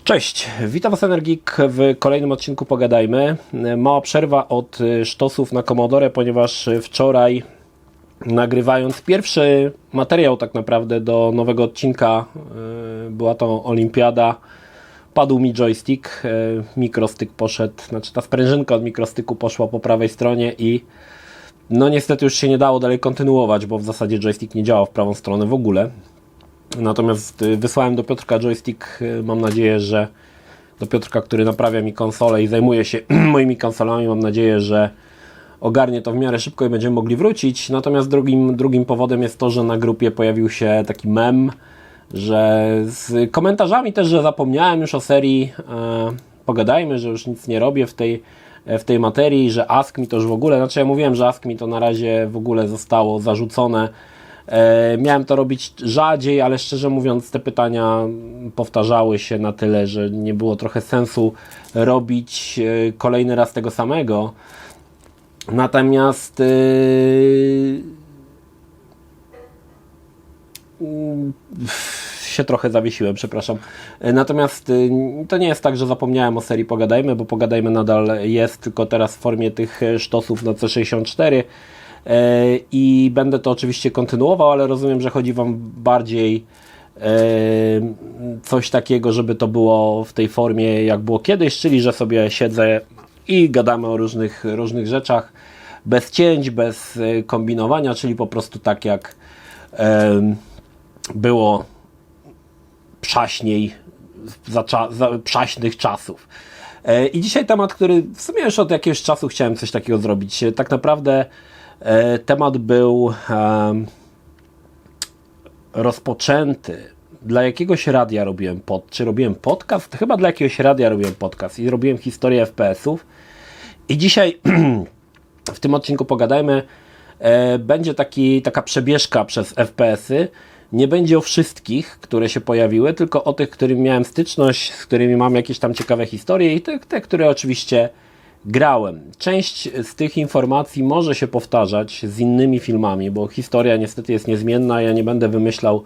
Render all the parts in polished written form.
Cześć, witam Was Energik w kolejnym odcinku Pogadajmy. Mała przerwa od sztosów na Commodore, ponieważ wczoraj, nagrywając pierwszy materiał tak naprawdę do nowego odcinka, była to olimpiada, padł mi joystick, mikrostyk poszedł, znaczy ta sprężynka od mikrostykku poszła po prawej stronie i no niestety już się nie dało dalej kontynuować, bo w zasadzie joystick nie działał w prawą stronę w ogóle. Natomiast wysłałem do Piotrka joystick, mam nadzieję, że do Piotrka, który naprawia mi konsolę i zajmuje się moimi konsolami, mam nadzieję, że ogarnie to w miarę szybko i będziemy mogli wrócić. Natomiast drugim powodem jest to, że na grupie pojawił się taki mem, że z komentarzami też, że zapomniałem już o serii Pogadajmy, że już nic nie robię w tej materii, że Ask Me to już w ogóle, znaczy ja mówiłem, że Ask Me to na razie w ogóle zostało zarzucone. Miałem to robić rzadziej, ale szczerze mówiąc te pytania powtarzały się na tyle, że nie było trochę sensu robić kolejny raz tego samego. Natomiast się trochę zawiesiłem, przepraszam. Natomiast to nie jest tak, że zapomniałem o serii Pogadajmy, bo Pogadajmy nadal jest, tylko teraz w formie tych sztosów na C64. I będę to oczywiście kontynuował, ale rozumiem, że chodzi Wam bardziej coś takiego, żeby to było w tej formie jak było kiedyś, czyli że sobie siedzę i gadamy o różnych rzeczach bez cięć, bez kombinowania, czyli po prostu tak jak było przaśniej za przaśnych czasów. I dzisiaj temat, który w sumie już od jakiegoś czasu chciałem coś takiego zrobić. Tak naprawdę temat był rozpoczęty. Dla jakiegoś radia robiłem robiłem podcast? Chyba dla jakiegoś radia robiłem podcast i robiłem historię FPS-ów. I dzisiaj w tym odcinku Pogadajmy będzie taka przebieżka przez FPS-y. Nie będzie o wszystkich, które się pojawiły, tylko o tych, którymi miałem styczność, z którymi mam jakieś tam ciekawe historie i te które oczywiście grałem. Część z tych informacji może się powtarzać z innymi filmami, bo historia niestety jest niezmienna. Ja nie będę wymyślał,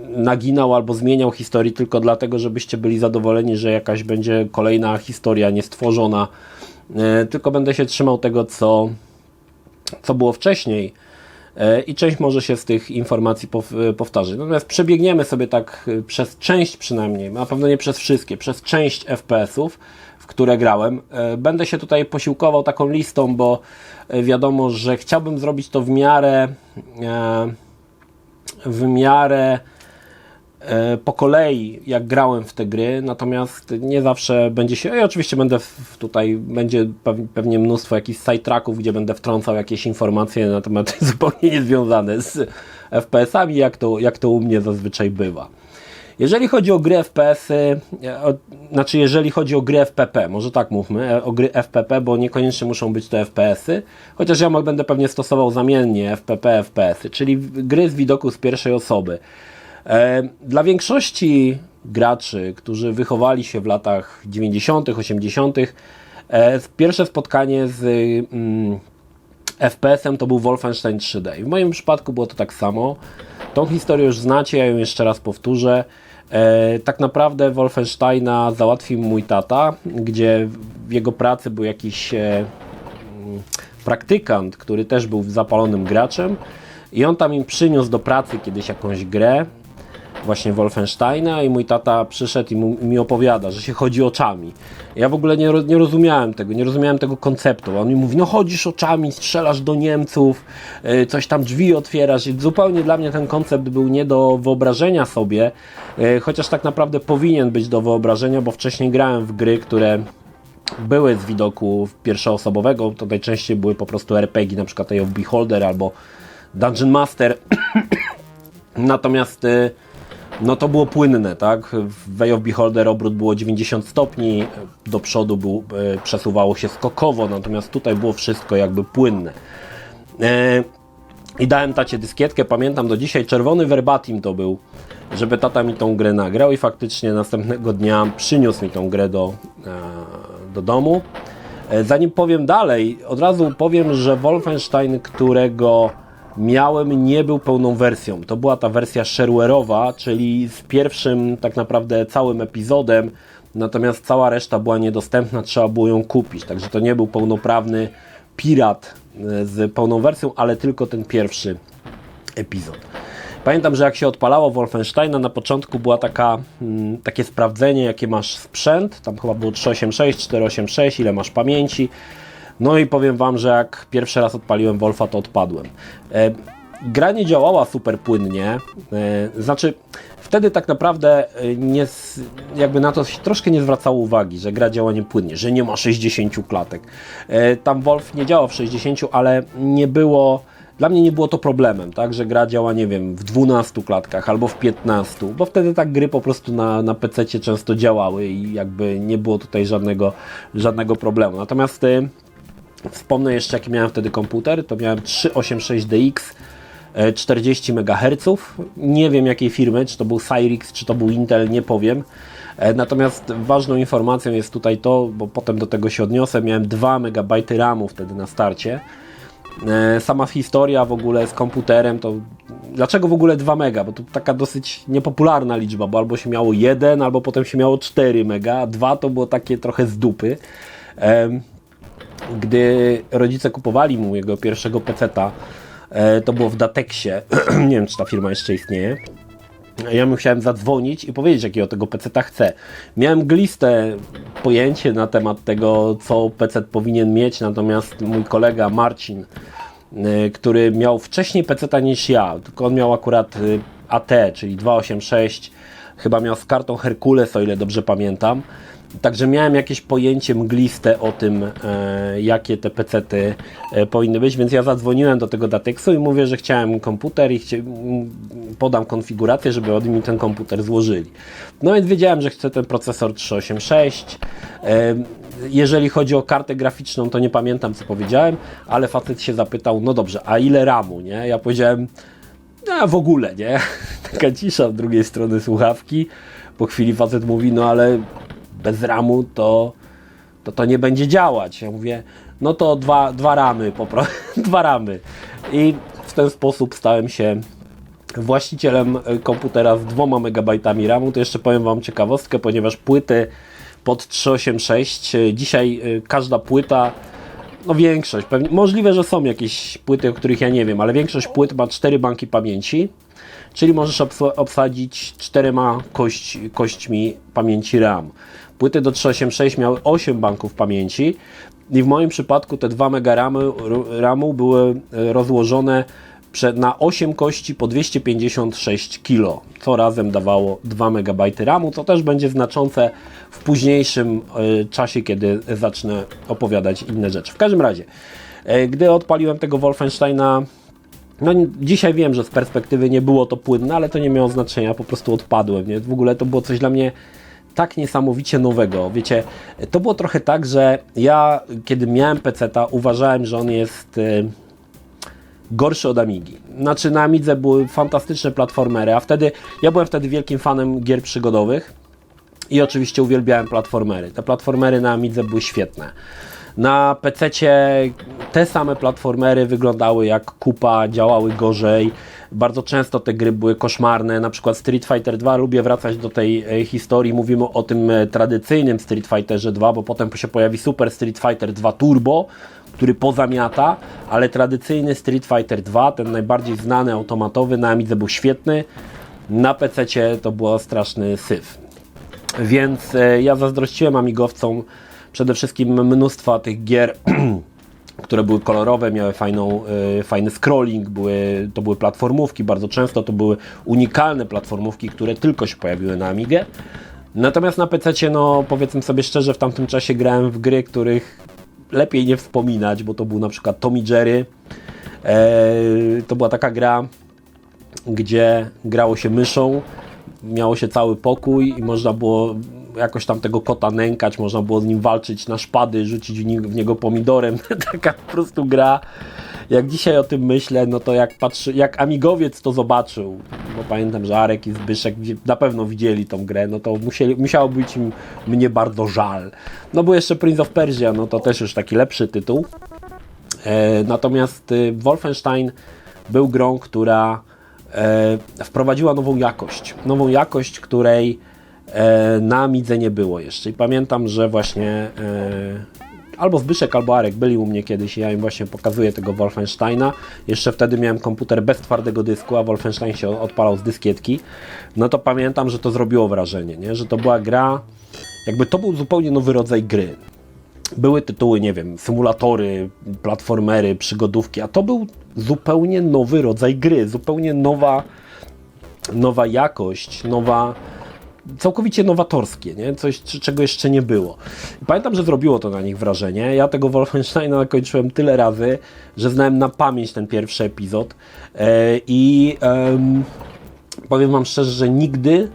naginał albo zmieniał historii tylko dlatego, żebyście byli zadowoleni, że jakaś będzie kolejna historia niestworzona. Tylko będę się trzymał tego, co było wcześniej. I część może się z tych informacji powtarzać. Natomiast przebiegniemy sobie tak przez część przynajmniej, na pewno nie przez wszystkie, przez część FPS-ów, w które grałem. Będę się tutaj posiłkował taką listą, bo wiadomo, że chciałbym zrobić to w miarę po kolei, jak grałem w te gry, natomiast nie zawsze będzie się, ja oczywiście będzie pewnie mnóstwo jakichś sidetracków, gdzie będę wtrącał jakieś informacje na temat zupełnie niezwiązane z FPS-ami, jak to u mnie zazwyczaj bywa. Jeżeli chodzi o gry FPS-y, jeżeli chodzi o gry FPP, może tak mówmy, o gry FPP, bo niekoniecznie muszą być to FPS-y, chociaż ja będę pewnie stosował zamiennie FPP, FPS-y, czyli gry z widoku z pierwszej osoby. Dla większości graczy, którzy wychowali się w latach 90., 80., pierwsze spotkanie z FPS-em to był Wolfenstein 3D. I w moim przypadku było to tak samo. Tą historię już znacie, ja ją jeszcze raz powtórzę. Tak naprawdę Wolfensteina załatwił mój tata, gdzie w jego pracy był jakiś praktykant, który też był zapalonym graczem i on tam im przyniósł do pracy kiedyś jakąś grę, właśnie Wolfensteina, i mój tata przyszedł i mi opowiada, że się chodzi oczami. Ja w ogóle nie rozumiałem tego konceptu. On mi mówi, no chodzisz oczami, strzelasz do Niemców, coś tam drzwi otwierasz, i zupełnie dla mnie ten koncept był nie do wyobrażenia sobie, chociaż tak naprawdę powinien być do wyobrażenia, bo wcześniej grałem w gry, które były z widoku pierwszoosobowego, to najczęściej były po prostu RPG, na przykład Eye of Beholder albo Dungeon Master. Natomiast no to było płynne, tak? W Eye of Beholder obrót było 90 stopni, do przodu przesuwało się skokowo, natomiast tutaj było wszystko jakby płynne. I dałem tacie dyskietkę, pamiętam do dzisiaj, czerwony verbatim to był, żeby tata mi tą grę nagrał, i faktycznie następnego dnia przyniósł mi tą grę do domu. Zanim powiem dalej, od razu powiem, że Wolfenstein, którego nie był pełną wersją. To była ta wersja shareware'owa, czyli z pierwszym tak naprawdę całym epizodem, natomiast cała reszta była niedostępna, trzeba było ją kupić. Także to nie był pełnoprawny pirat z pełną wersją, ale tylko ten pierwszy epizod. Pamiętam, że jak się odpalało Wolfensteina, na początku była takie sprawdzenie, jakie masz sprzęt. Tam chyba było 386, 486, ile masz pamięci. No i powiem Wam, że jak pierwszy raz odpaliłem Wolfa, to odpadłem. Gra nie działała super płynnie, znaczy wtedy tak naprawdę jakby na to się troszkę nie zwracało uwagi, że gra działa niepłynnie, że nie ma 60 klatek. Tam Wolf nie działał w 60, ale dla mnie nie było to problemem, tak, że gra działa, nie wiem, w 12 klatkach albo w 15, bo wtedy tak gry po prostu na PC-cie często działały i jakby nie było tutaj żadnego problemu. Natomiast wspomnę jeszcze, jaki miałem wtedy komputer, to miałem 386DX, 40 MHz, nie wiem jakiej firmy, czy to był Cyrix, czy to był Intel, nie powiem. Natomiast ważną informacją jest tutaj to, bo potem do tego się odniosę, miałem 2 MB RAMu wtedy na starcie. Sama historia w ogóle z komputerem, to dlaczego w ogóle 2 mega, bo to taka dosyć niepopularna liczba, bo albo się miało 1, albo potem się miało 4 mega, a 2 to było takie trochę z dupy. Gdy rodzice kupowali mu jego pierwszego peceta, to było w Datexie, nie wiem czy ta firma jeszcze istnieje, ja mu chciałem zadzwonić i powiedzieć, jakiego tego peceta chcę. Miałem mgliste pojęcie na temat tego, co pecet powinien mieć, natomiast mój kolega Marcin, który miał wcześniej peceta niż ja, tylko on miał akurat AT, czyli 286, chyba miał z kartą Herkules, o ile dobrze pamiętam. Także miałem jakieś pojęcie mgliste o tym, jakie te pecety powinny być, więc ja zadzwoniłem do tego Datexu i mówię, że chciałem komputer i podam konfigurację, żeby od mi ten komputer złożyli. No więc wiedziałem, że chcę ten procesor 386. Jeżeli chodzi o kartę graficzną, to nie pamiętam, co powiedziałem, ale facet się zapytał, no dobrze, a ile RAMu, nie? Ja powiedziałem, no w ogóle, nie? Taka cisza z drugiej strony słuchawki. Po chwili facet mówi, no ale bez RAMu to nie będzie działać. Ja mówię, no to dwa ramy po prostu, 2 ramy. I w ten sposób stałem się właścicielem komputera z 2 MB RAMu. To jeszcze powiem Wam ciekawostkę, ponieważ płyty pod 386, dzisiaj każda płyta, no większość, pewnie, możliwe, że są jakieś płyty, o których ja nie wiem, ale większość płyt ma 4 banki pamięci, czyli możesz obsadzić 4 kośćmi pamięci RAM. Płyty do 386 miały 8 banków pamięci i w moim przypadku te 2 MB RAMu były rozłożone na 8 kości po 256 kg, co razem dawało 2 MB RAMu, co też będzie znaczące w późniejszym czasie, kiedy zacznę opowiadać inne rzeczy. W każdym razie, gdy odpaliłem tego Wolfensteina, no dzisiaj wiem, że z perspektywy nie było to płynne, ale to nie miało znaczenia, po prostu odpadłem. Nie? W ogóle to było coś dla mnie tak niesamowicie nowego. Wiecie, to było trochę tak, że ja, kiedy miałem peceta, uważałem, że on jest gorszy od Amigi. Znaczy na Amidze były fantastyczne platformery, a ja byłem wtedy wielkim fanem gier przygodowych i oczywiście uwielbiałem platformery. Te platformery na Amidze były świetne. Na PC-cie te same platformery wyglądały jak kupa, działały gorzej. Bardzo często te gry były koszmarne, na przykład Street Fighter 2, lubię wracać do tej historii, mówimy o tym tradycyjnym Street Fighterze 2, bo potem się pojawi Super Street Fighter 2 Turbo, który pozamiata, ale tradycyjny Street Fighter 2, ten najbardziej znany automatowy, na Amidze był świetny, na PC-cie to był straszny syf. Więc ja zazdrościłem amigowcom przede wszystkim mnóstwa tych gier, które były kolorowe, miały fajny scrolling, to były platformówki, bardzo często to były unikalne platformówki, które tylko się pojawiły na Amigę. Natomiast na PC-cie, no powiedzmy sobie szczerze, w tamtym czasie grałem w gry, których lepiej nie wspominać, bo to był na przykład Tom i Jerry. To była taka gra, gdzie grało się myszą, miało się cały pokój i można było jakoś tam tego kota nękać, można było z nim walczyć na szpady, rzucić w niego pomidorem. Taka po prostu gra. Jak dzisiaj o tym myślę, no to jak amigowiec to zobaczył, bo pamiętam, że Arek i Zbyszek na pewno widzieli tą grę, no to musiało być im mnie bardzo żal. No bo jeszcze Prince of Persia, no to też już taki lepszy tytuł. Natomiast Wolfenstein był grą, która wprowadziła nową jakość, której na Amidze nie było jeszcze. I pamiętam, że właśnie albo Zbyszek, albo Arek byli u mnie kiedyś i ja im właśnie pokazuję tego Wolfensteina. Jeszcze wtedy miałem komputer bez twardego dysku, a Wolfenstein się odpalał z dyskietki. No to pamiętam, że to zrobiło wrażenie, nie? Że to była gra, jakby to był zupełnie nowy rodzaj gry. Były tytuły, nie wiem, symulatory, platformery, przygodówki, a to był zupełnie nowy rodzaj gry, zupełnie nowa jakość, całkowicie nowatorskie, nie? Coś, czego jeszcze nie było. I pamiętam, że zrobiło to na nich wrażenie. Ja tego Wolfensteina kończyłem tyle razy, że znałem na pamięć ten pierwszy epizod powiem wam szczerze, że nigdy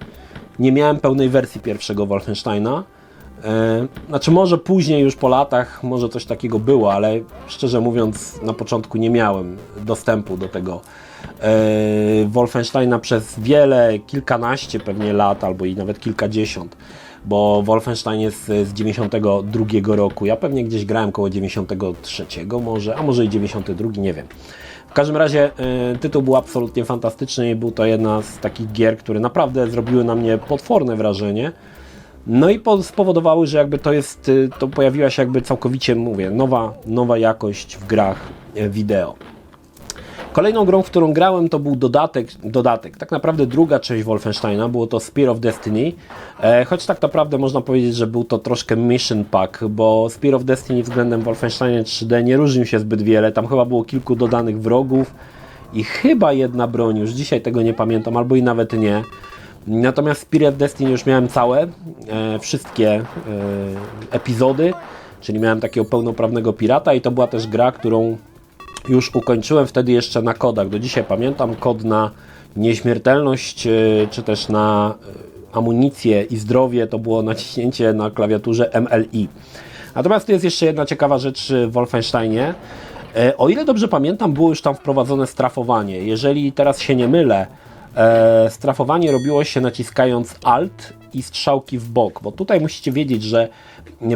nie miałem pełnej wersji pierwszego Wolfensteina. Znaczy może później już po latach może coś takiego było, ale szczerze mówiąc na początku nie miałem dostępu do tego Wolfensteina przez kilkanaście pewnie lat, albo i nawet kilkadziesiąt, bo Wolfenstein jest z 92 roku, ja pewnie gdzieś grałem koło 93 może, a może i 92, nie wiem. W każdym razie tytuł był absolutnie fantastyczny i był to jedna z takich gier, które naprawdę zrobiły na mnie potworne wrażenie. No i spowodowały, że jakby to pojawiła się jakby całkowicie, mówię, nowa jakość w grach wideo. Kolejną grą, w którą grałem, to był dodatek, tak naprawdę druga część Wolfensteina, było to Spear of Destiny, choć tak naprawdę można powiedzieć, że był to troszkę mission pack, bo Spear of Destiny względem Wolfensteina 3D nie różnił się zbyt wiele, tam chyba było kilku dodanych wrogów i chyba jedna broń, już dzisiaj tego nie pamiętam, albo i nawet nie. Natomiast Spear of Destiny już miałem wszystkie epizody, czyli miałem takiego pełnoprawnego pirata i to była też gra, którą już ukończyłem wtedy jeszcze na kodach. Do dzisiaj pamiętam kod na nieśmiertelność, czy też na amunicję i zdrowie, to było naciśnięcie na klawiaturze MLI. Natomiast to jest jeszcze jedna ciekawa rzecz w Wolfensteinie. O ile dobrze pamiętam, było już tam wprowadzone strafowanie. Jeżeli teraz się nie mylę, strafowanie robiło się naciskając Alt i strzałki w bok, bo tutaj musicie wiedzieć, że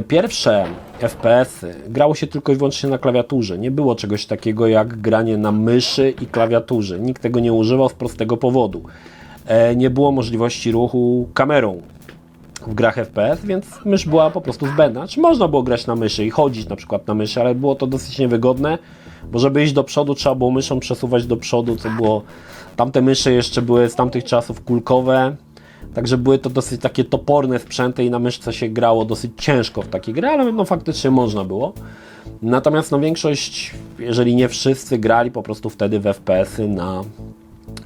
pierwsze FPS-y grało się tylko i wyłącznie na klawiaturze. Nie było czegoś takiego jak granie na myszy i klawiaturze. Nikt tego nie używał z prostego powodu. Nie było możliwości ruchu kamerą w grach FPS, więc mysz była po prostu zbędna. Czy można było grać na myszy i chodzić na przykład na myszy, ale było to dosyć niewygodne, bo żeby iść do przodu, trzeba było myszą przesuwać do przodu, co było... Tamte mysze jeszcze były z tamtych czasów kulkowe, także były to dosyć takie toporne sprzęty i na myszce się grało dosyć ciężko w takie gry, ale no faktycznie można było. Natomiast no większość, jeżeli nie wszyscy, grali po prostu wtedy w FPS-y na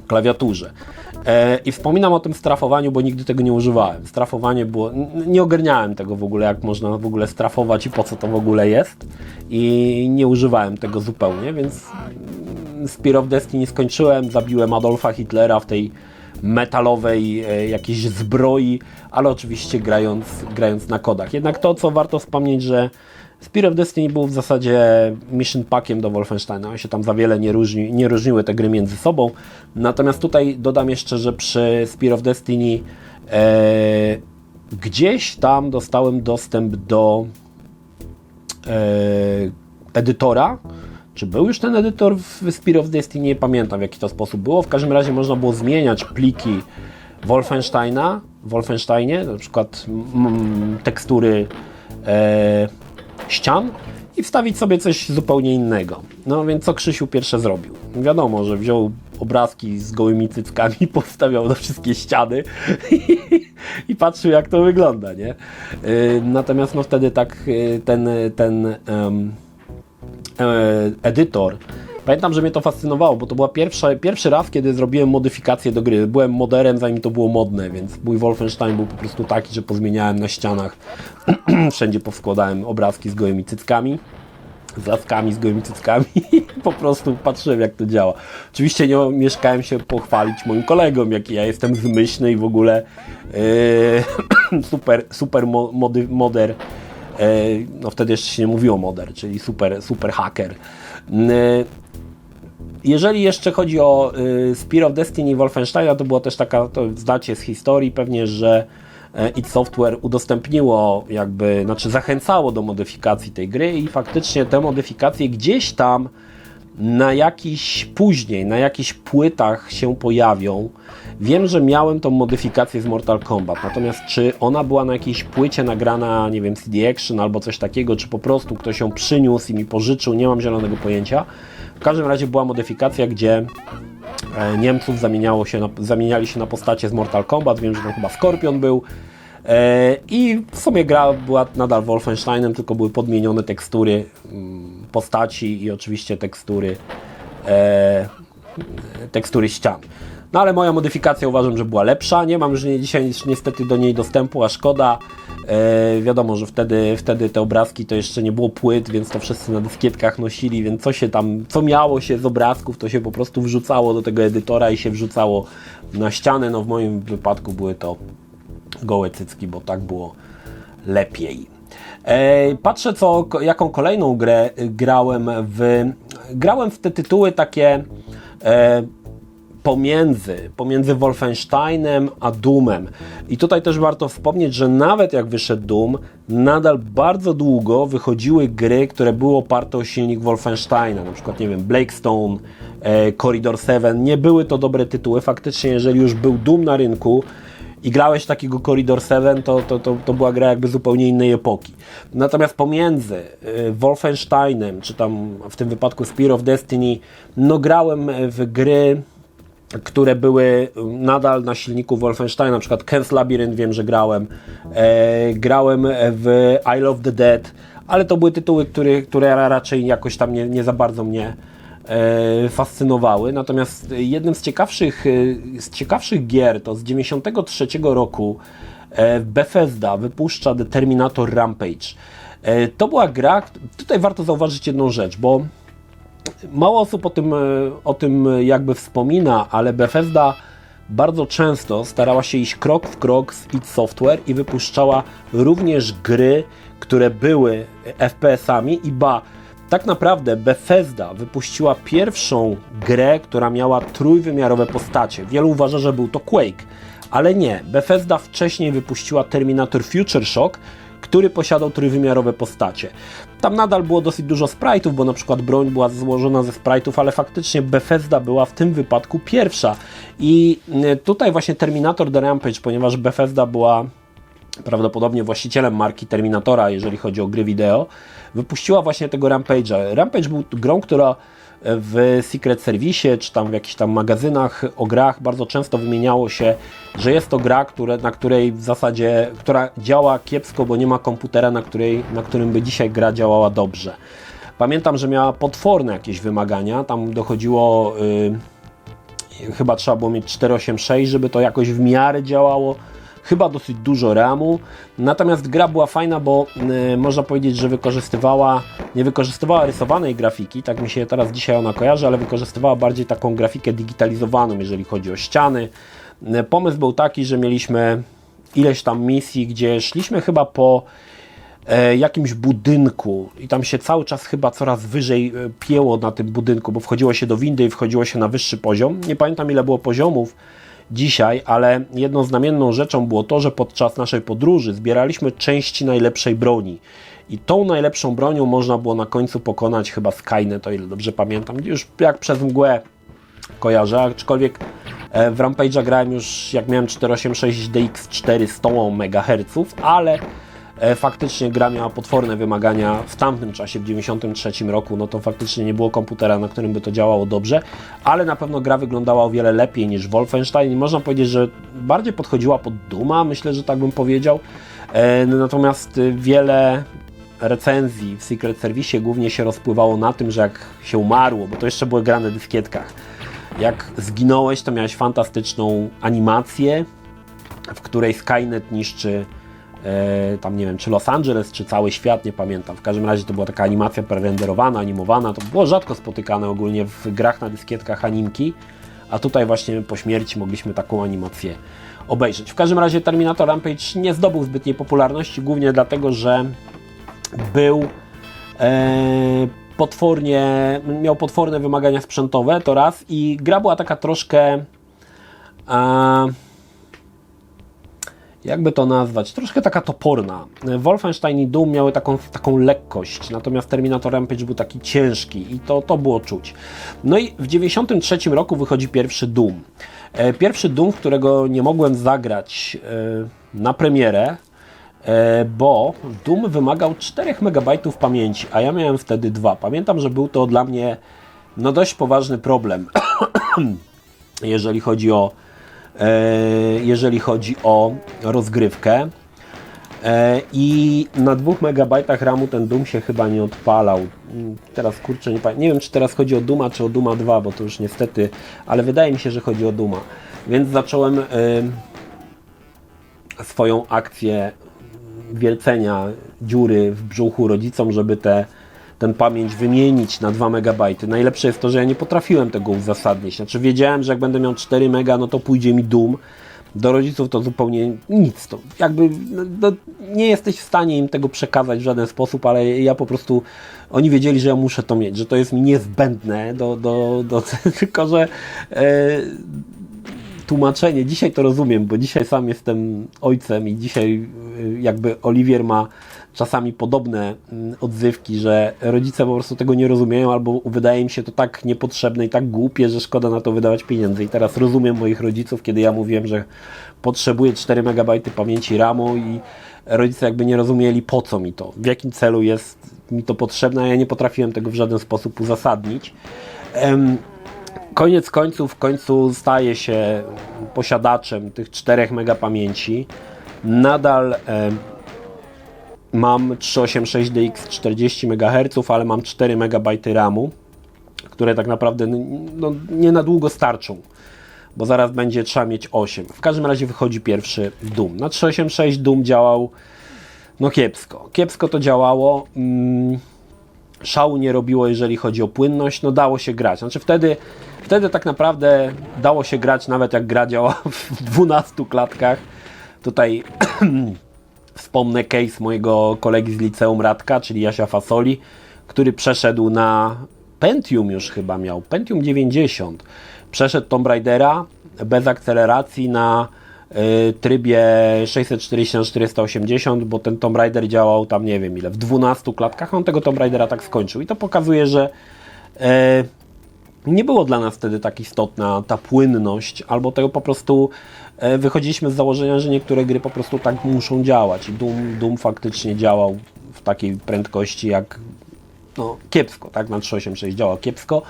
klawiaturze. I wspominam o tym strafowaniu, bo nigdy tego nie używałem. Strafowanie było... Nie ogarniałem tego w ogóle, jak można w ogóle strafować i po co to w ogóle jest. I nie używałem tego zupełnie, więc Spear of Destiny skończyłem, zabiłem Adolfa Hitlera w tej metalowej jakiejś zbroi, ale oczywiście grając na kodach. Jednak to, co warto wspomnieć, że Spear of Destiny był w zasadzie mission packiem do Wolfensteina, one się tam za wiele nie różniły te gry między sobą. Natomiast tutaj dodam jeszcze, że przy Spear of Destiny gdzieś tam dostałem dostęp do edytora. Czy był już ten edytor w Spear of Destiny? Nie pamiętam, w jaki to sposób było. W każdym razie można było zmieniać pliki Wolfensteina w Wolfensteinie, na przykład tekstury ścian i wstawić sobie coś zupełnie innego. No więc co Krzysiu pierwsze zrobił? Wiadomo, że wziął obrazki z gołymi cyckami, postawiał na wszystkie ściany i patrzył, jak to wygląda, nie? Natomiast no wtedy tak ten edytor, pamiętam, że mnie to fascynowało, bo to była pierwszy raz, kiedy zrobiłem modyfikację do gry. Byłem moderem, zanim to było modne, więc mój Wolfenstein był po prostu taki, że pozmieniałem na ścianach wszędzie powskładałem obrazki z gołymi cyckami, z laskami z gołymi cyckami i po prostu patrzyłem, jak to działa. Oczywiście nie mieszkałem się pochwalić moim kolegom, jaki ja jestem zmyślny i w ogóle super moder. No wtedy jeszcze się nie mówiło moder, czyli super haker. Jeżeli jeszcze chodzi o Spear of Destiny i Wolfensteina, to była też taka, to znacie z historii pewnie, że id Software udostępniło zachęcało do modyfikacji tej gry i faktycznie te modyfikacje gdzieś tam później, na jakichś płytach się pojawią. Wiem, że miałem tą modyfikację z Mortal Kombat, natomiast czy ona była na jakiejś płycie nagrana, nie wiem, CD Action albo coś takiego, czy po prostu ktoś ją przyniósł i mi pożyczył, nie mam zielonego pojęcia. W każdym razie była modyfikacja, gdzie Niemców zamieniali się na postacie z Mortal Kombat. Wiem, że tam chyba Skorpion był. I w sumie gra była nadal Wolfensteinem, tylko były podmienione tekstury postaci i oczywiście tekstury ścian. No ale moja modyfikacja uważam, że była lepsza. Nie mam już dzisiaj niestety do niej dostępu, a szkoda. Wiadomo, że wtedy te obrazki to jeszcze nie było płyt, więc to wszyscy na dyskietkach nosili, więc co miało się z obrazków, to się po prostu wrzucało do tego edytora i się wrzucało na ścianę. No w moim wypadku były to gołe cycki, bo tak było lepiej. Patrzę, jaką kolejną grę grałem w te tytuły takie pomiędzy Wolfensteinem a Doomem. I tutaj też warto wspomnieć, że nawet jak wyszedł Doom, nadal bardzo długo wychodziły gry, które były oparte o silnik Wolfensteina, na przykład, nie wiem, Blackstone, Corridor 7. Nie były to dobre tytuły. Faktycznie, jeżeli już był Doom na rynku i grałeś takiego Corridor 7, to była gra jakby zupełnie innej epoki. Natomiast pomiędzy Wolfensteinem, czy tam w tym wypadku Spear of Destiny, no grałem w gry, które były nadal na silniku Wolfensteina, na przykład Ken's Labyrinth, wiem, że grałem w Isle of the Dead, ale to były tytuły, które raczej jakoś tam nie za bardzo mnie fascynowały. Natomiast jednym z ciekawszych gier to z 1993 roku Bethesda wypuszcza The Terminator Rampage. To była gra, tutaj warto zauważyć jedną rzecz, bo mało osób o tym jakby wspomina, ale Bethesda bardzo często starała się iść krok w krok z id Software i wypuszczała również gry, które były FPS-ami i tak naprawdę Bethesda wypuściła pierwszą grę, która miała trójwymiarowe postacie. Wielu uważa, że był to Quake, ale nie. Bethesda wcześniej wypuściła Terminator Future Shock, który posiadał trójwymiarowe postacie. Tam nadal było dosyć dużo sprite'ów, bo na przykład broń była złożona ze sprite'ów, ale faktycznie Bethesda była w tym wypadku pierwsza. I tutaj właśnie Terminator The Rampage, ponieważ Bethesda była prawdopodobnie właścicielem marki Terminatora, jeżeli chodzi o gry wideo, wypuściła właśnie tego Rampage'a. Rampage był grą, która w Secret Service, czy tam w jakichś tam magazynach o grach bardzo często wymieniało się, że jest to gra, na której w zasadzie, która działa kiepsko, bo nie ma komputera, na którym by dzisiaj gra działała dobrze. Pamiętam, że miała potworne jakieś wymagania, tam dochodziło, chyba trzeba było mieć 486, żeby to jakoś w miarę działało. Chyba dosyć dużo RAMu, natomiast gra była fajna, bo można powiedzieć, że nie wykorzystywała rysowanej grafiki, tak mi się teraz dzisiaj ona kojarzy, ale wykorzystywała bardziej taką grafikę digitalizowaną, jeżeli chodzi o ściany. Pomysł był taki, że mieliśmy ileś tam misji, gdzie szliśmy chyba po jakimś budynku i tam się cały czas chyba coraz wyżej pięło na tym budynku, bo wchodziło się do windy i wchodziło się na wyższy poziom. Nie pamiętam, ile było poziomów dzisiaj, ale jedną znamienną rzeczą było to, że podczas naszej podróży zbieraliśmy części najlepszej broni. I tą najlepszą bronią można było na końcu pokonać chyba Skynet, o ile dobrze pamiętam. Już jak przez mgłę kojarzę, aczkolwiek w Rampage'a grałem już jak miałem 486 DX4 100 MHz, ale faktycznie gra miała potworne wymagania w tamtym czasie, w 1993 roku, no to faktycznie nie było komputera, na którym by to działało dobrze, ale na pewno gra wyglądała o wiele lepiej niż Wolfenstein i można powiedzieć, że bardziej podchodziła pod Dooma, myślę, że tak bym powiedział. Natomiast wiele recenzji w Secret Service głównie się rozpływało na tym, że jak się umarło, bo to jeszcze były grane w dyskietkach, jak zginąłeś, to miałeś fantastyczną animację, w której Skynet niszczy tam nie wiem, czy Los Angeles, czy cały świat, nie pamiętam. W każdym razie to była taka animacja prerenderowana, animowana. To było rzadko spotykane ogólnie w grach na dyskietkach animki, a tutaj właśnie po śmierci mogliśmy taką animację obejrzeć. W każdym razie Terminator Rampage nie zdobył zbytniej popularności, głównie dlatego, że był miał potworne wymagania sprzętowe, to raz, i gra była taka troszkę jakby to nazwać, troszkę taka toporna. Wolfenstein i Doom miały taką lekkość, natomiast Terminator Rampage był taki ciężki i to było czuć. No i w 93 roku wychodzi pierwszy Doom. Pierwszy Doom, którego nie mogłem zagrać na premierę, bo Doom wymagał 4 MB pamięci, a ja miałem wtedy 2. Pamiętam, że był to dla mnie no dość poważny problem, jeżeli chodzi o rozgrywkę. I na 2 MB RAMu ten Doom się chyba nie odpalał. Teraz kurczę, nie wiem, czy teraz chodzi o Dooma, czy o Dooma 2, bo to już niestety, ale wydaje mi się, że chodzi o Dooma. Więc zacząłem swoją akcję wiercenia dziury w brzuchu rodzicom, żeby tę pamięć wymienić na 2 MB. Najlepsze jest to, że ja nie potrafiłem tego uzasadnić. Znaczy wiedziałem, że jak będę miał 4 MB, no to pójdzie mi Doom. Do rodziców to zupełnie nic. To jakby nie jesteś w stanie im tego przekazać w żaden sposób, ale ja po prostu, oni wiedzieli, że ja muszę to mieć, że to jest mi niezbędne tylko że tłumaczenie, dzisiaj to rozumiem, bo dzisiaj sam jestem ojcem i dzisiaj jakby Oliwier ma czasami podobne odzywki, że rodzice po prostu tego nie rozumieją, albo wydaje im się to tak niepotrzebne i tak głupie, że szkoda na to wydawać pieniędzy. I teraz rozumiem moich rodziców, kiedy ja mówiłem, że potrzebuję 4 MB pamięci RAMu i rodzice jakby nie rozumieli, po co mi to, w jakim celu jest mi to potrzebne, a ja nie potrafiłem tego w żaden sposób uzasadnić. Koniec końców w końcu staję się posiadaczem tych 4 MB pamięci. Nadal mam 386DX 40 MHz, ale mam 4 MB RAMu, które tak naprawdę nie na długo starczą, bo zaraz będzie trzeba mieć 8. W każdym razie wychodzi pierwszy Doom. Na 386 Doom działał no kiepsko. Kiepsko to działało. Szału nie robiło, jeżeli chodzi o płynność. No dało się grać. Znaczy wtedy tak naprawdę dało się grać, nawet jak gra działa w 12 klatkach. Tutaj wspomnę case mojego kolegi z liceum Radka, czyli Jasia Fasoli, który przeszedł na Pentium, już chyba miał, Pentium 90. Przeszedł Tomb Raidera bez akceleracji na trybie 640 na 480, bo ten Tomb Raider działał tam nie wiem ile, w 12 klatkach, on tego Tomb Raidera tak skończył. I to pokazuje, że nie było dla nas wtedy tak istotna ta płynność, albo tego po prostu wychodziliśmy z założenia, że niektóre gry po prostu tak muszą działać. I Doom faktycznie działał w takiej prędkości jak no, kiepsko, tak? Na 386 działał kiepsko,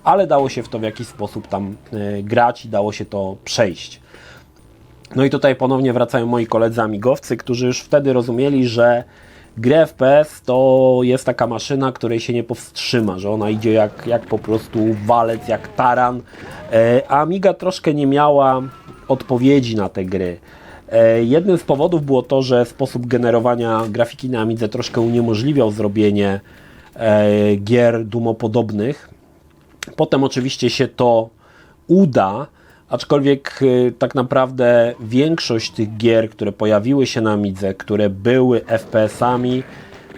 ale dało się w to w jakiś sposób tam grać i dało się to przejść. No i tutaj ponownie wracają moi koledzy amigowcy, którzy już wtedy rozumieli, że gry FPS to jest taka maszyna, której się nie powstrzyma, że ona idzie jak po prostu walec, jak taran, a Amiga troszkę nie miała odpowiedzi na te gry. Jednym z powodów było to, że sposób generowania grafiki na Amidze troszkę uniemożliwiał zrobienie gier Doomopodobnych. Potem oczywiście się to uda, aczkolwiek tak naprawdę większość tych gier, które pojawiły się na Amidze, które były FPS-ami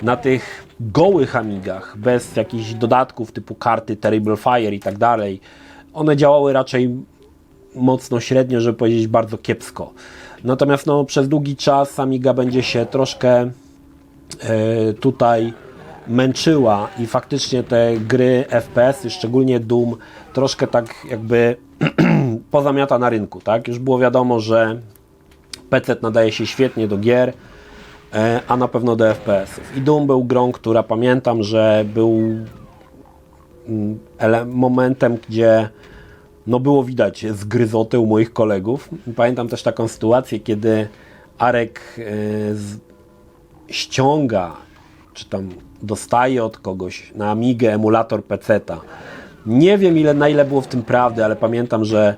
na tych gołych Amigach, bez jakichś dodatków typu karty Terrible Fire i tak dalej, one działały raczej mocno średnio, żeby powiedzieć bardzo kiepsko. Natomiast no, przez długi czas Amiga będzie się troszkę tutaj męczyła i faktycznie te gry FPS-y, szczególnie Doom, troszkę tak jakby pozamiata na rynku, tak? Już było wiadomo, że PC nadaje się świetnie do gier, a na pewno do FPS-ów. I Doom był grą, która pamiętam, że był momentem, gdzie no było widać zgryzotę u moich kolegów. Pamiętam też taką sytuację, kiedy Arek ściąga, czy tam dostaje od kogoś na Amigę emulator PC-ta. Nie wiem na ile było w tym prawdy, ale pamiętam, że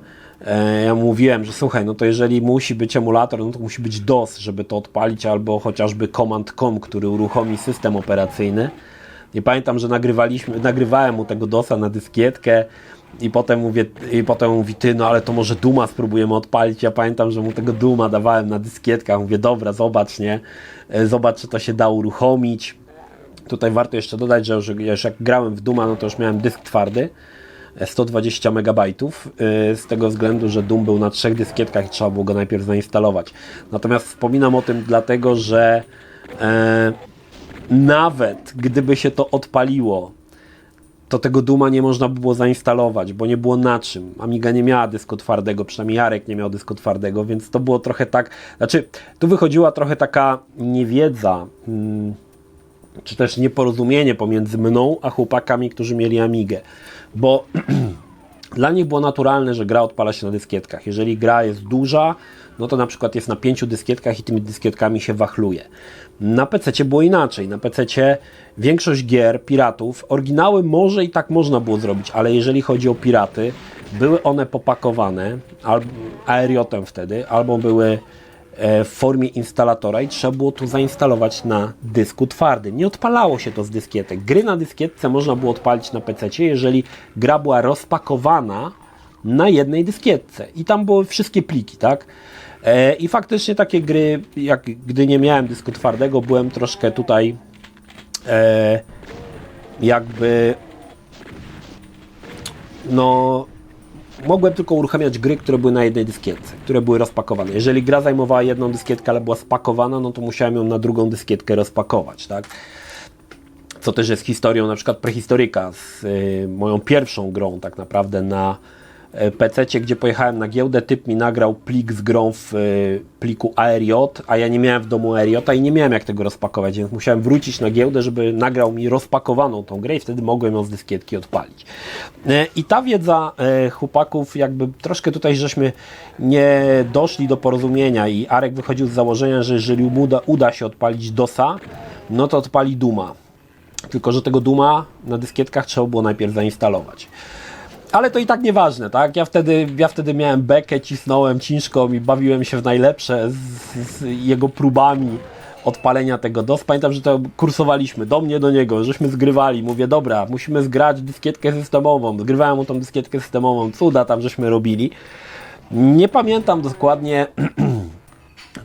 ja mówiłem, że słuchaj, no to jeżeli musi być emulator, no to musi być DOS, żeby to odpalić, albo chociażby Command.com, który uruchomi system operacyjny. I pamiętam, że nagrywałem mu tego DOS-a na dyskietkę i potem mówi, ty, no ale to może Dooma spróbujemy odpalić. Ja pamiętam, że mu tego Dooma dawałem na dyskietkach. Mówię, dobra, zobacz, nie? Zobacz, czy to się da uruchomić. Tutaj warto jeszcze dodać, że już jak grałem w Dooma, no to już miałem dysk twardy, 120 MB, z tego względu, że Doom był na 3 dyskietkach i trzeba było go najpierw zainstalować. Natomiast wspominam o tym dlatego, że nawet gdyby się to odpaliło, to tego Dooma nie można by było zainstalować, bo nie było na czym. Amiga nie miała dysku twardego, przynajmniej Jarek nie miał dysku twardego, więc to było trochę tak, znaczy tu wychodziła trochę taka niewiedza, czy też nieporozumienie pomiędzy mną a chłopakami, którzy mieli Amigę, bo dla nich było naturalne, że gra odpala się na dyskietkach. Jeżeli gra jest duża, no to na przykład jest na 5 dyskietkach i tymi dyskietkami się wachluje. Na PC było inaczej. Na PC większość gier, piratów, oryginały może i tak można było zrobić, ale jeżeli chodzi o piraty, były one popakowane, albo ARJ-em wtedy, albo były w formie instalatora i trzeba było to zainstalować na dysku twardym. Nie odpalało się to z dyskietek. Gry na dyskietce można było odpalić na PC, jeżeli gra była rozpakowana na jednej dyskietce i tam były wszystkie pliki, tak? I faktycznie takie gry, jak gdy nie miałem dysku twardego, byłem troszkę tutaj jakby no mogłem tylko uruchamiać gry, które były na jednej dyskietce, które były rozpakowane. Jeżeli gra zajmowała jedną dyskietkę, ale była spakowana, no to musiałem ją na drugą dyskietkę rozpakować, tak? Co też jest historią na przykład Prehistoryka, z moją pierwszą grą tak naprawdę na PC-cie, gdzie pojechałem na giełdę, typ mi nagrał plik z grą w pliku ARJ, a ja nie miałem w domu ARJ i nie miałem jak tego rozpakować, więc musiałem wrócić na giełdę, żeby nagrał mi rozpakowaną tą grę i wtedy mogłem ją z dyskietki odpalić. I ta wiedza chłopaków, jakby troszkę tutaj żeśmy nie doszli do porozumienia i Arek wychodził z założenia, że jeżeli mu uda się odpalić DOS-a, no to odpali Dooma. Tylko że tego Dooma na dyskietkach trzeba było najpierw zainstalować. Ale to i tak nieważne, tak? Ja wtedy miałem bekę, cisnąłem ciężką i bawiłem się w najlepsze z jego próbami odpalenia tego DOS. Pamiętam, że to kursowaliśmy do mnie, do niego, żeśmy zgrywali. Mówię, dobra, musimy zgrać dyskietkę systemową. Zgrywałem mu tą dyskietkę systemową, cuda tam żeśmy robili. Nie pamiętam dokładnie,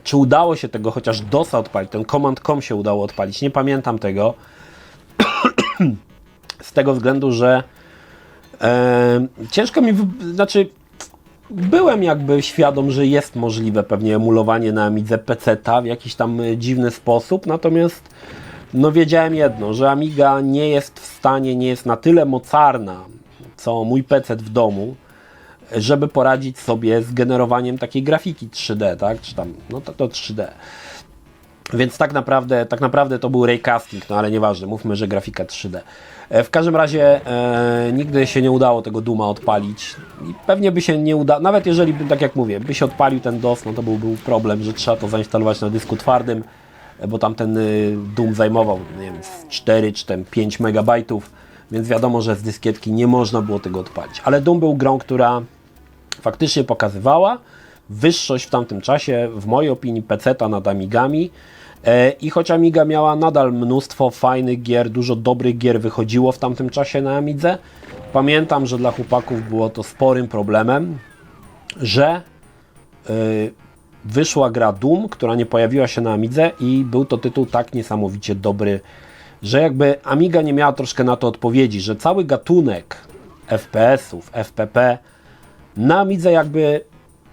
czy udało się tego chociaż DOS-a odpalić. Ten Command.com się udało odpalić. Nie pamiętam tego. Z tego względu, że ciężko mi, znaczy byłem jakby świadom, że jest możliwe pewnie emulowanie na Amidze PC-ta w jakiś tam dziwny sposób, natomiast no wiedziałem jedno, że Amiga nie jest w stanie, nie jest na tyle mocarna, co mój PC w domu, żeby poradzić sobie z generowaniem takiej grafiki 3D, tak, czy tam, no to 3D. Więc tak naprawdę to był raycasting, no ale nieważne, mówmy, że grafika 3D. W każdym razie nigdy się nie udało tego Dooma odpalić i pewnie by się nie udało, nawet jeżeli, tak jak mówię, by się odpalił ten DOS, no to był problem, że trzeba to zainstalować na dysku twardym, bo tam ten Doom zajmował, nie wiem, 4 czy tam 5 MB, więc wiadomo, że z dyskietki nie można było tego odpalić. Ale Doom był grą, która faktycznie pokazywała wyższość w tamtym czasie, w mojej opinii, PC-ta nad Amigami. I choć Amiga miała nadal mnóstwo fajnych gier, dużo dobrych gier wychodziło w tamtym czasie na Amidze, pamiętam, że dla chłopaków było to sporym problemem, że wyszła gra Doom, która nie pojawiła się na Amidze i był to tytuł tak niesamowicie dobry, że jakby Amiga nie miała troszkę na to odpowiedzi, że cały gatunek FPS-ów, FPP na Amidze jakby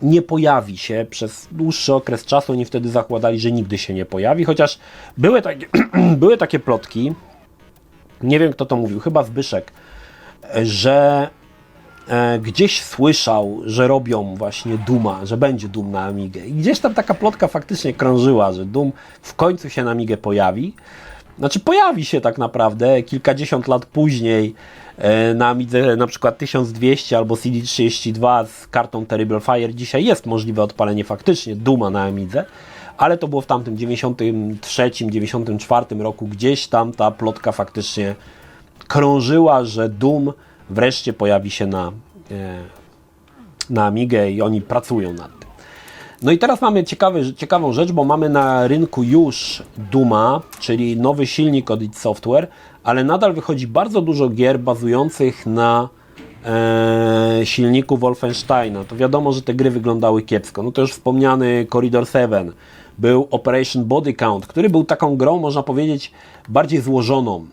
nie pojawi się przez dłuższy okres czasu. Oni wtedy zakładali, że nigdy się nie pojawi, chociaż były takie plotki, nie wiem kto to mówił, chyba Zbyszek, że gdzieś słyszał, że robią właśnie Dooma, że będzie Doom na Amigę. I gdzieś tam taka plotka faktycznie krążyła, że Doom w końcu się na Amigę pojawi. Znaczy pojawi się tak naprawdę kilkadziesiąt lat później na Amidze na przykład 1200 albo CD32 z kartą Terrible Fire. Dzisiaj jest możliwe odpalenie faktycznie Dooma na Amidze, ale to było w tamtym 93-94 roku. Gdzieś tam ta plotka faktycznie krążyła, że Doom wreszcie pojawi się na Amigę i oni pracują nad tym. No i teraz mamy ciekawą rzecz, bo mamy na rynku już Dooma, czyli nowy silnik od id Software, ale nadal wychodzi bardzo dużo gier bazujących na silniku Wolfensteina. To wiadomo, że te gry wyglądały kiepsko. No to już wspomniany Corridor 7, był Operation Body Count, który był taką grą, można powiedzieć, bardziej złożoną.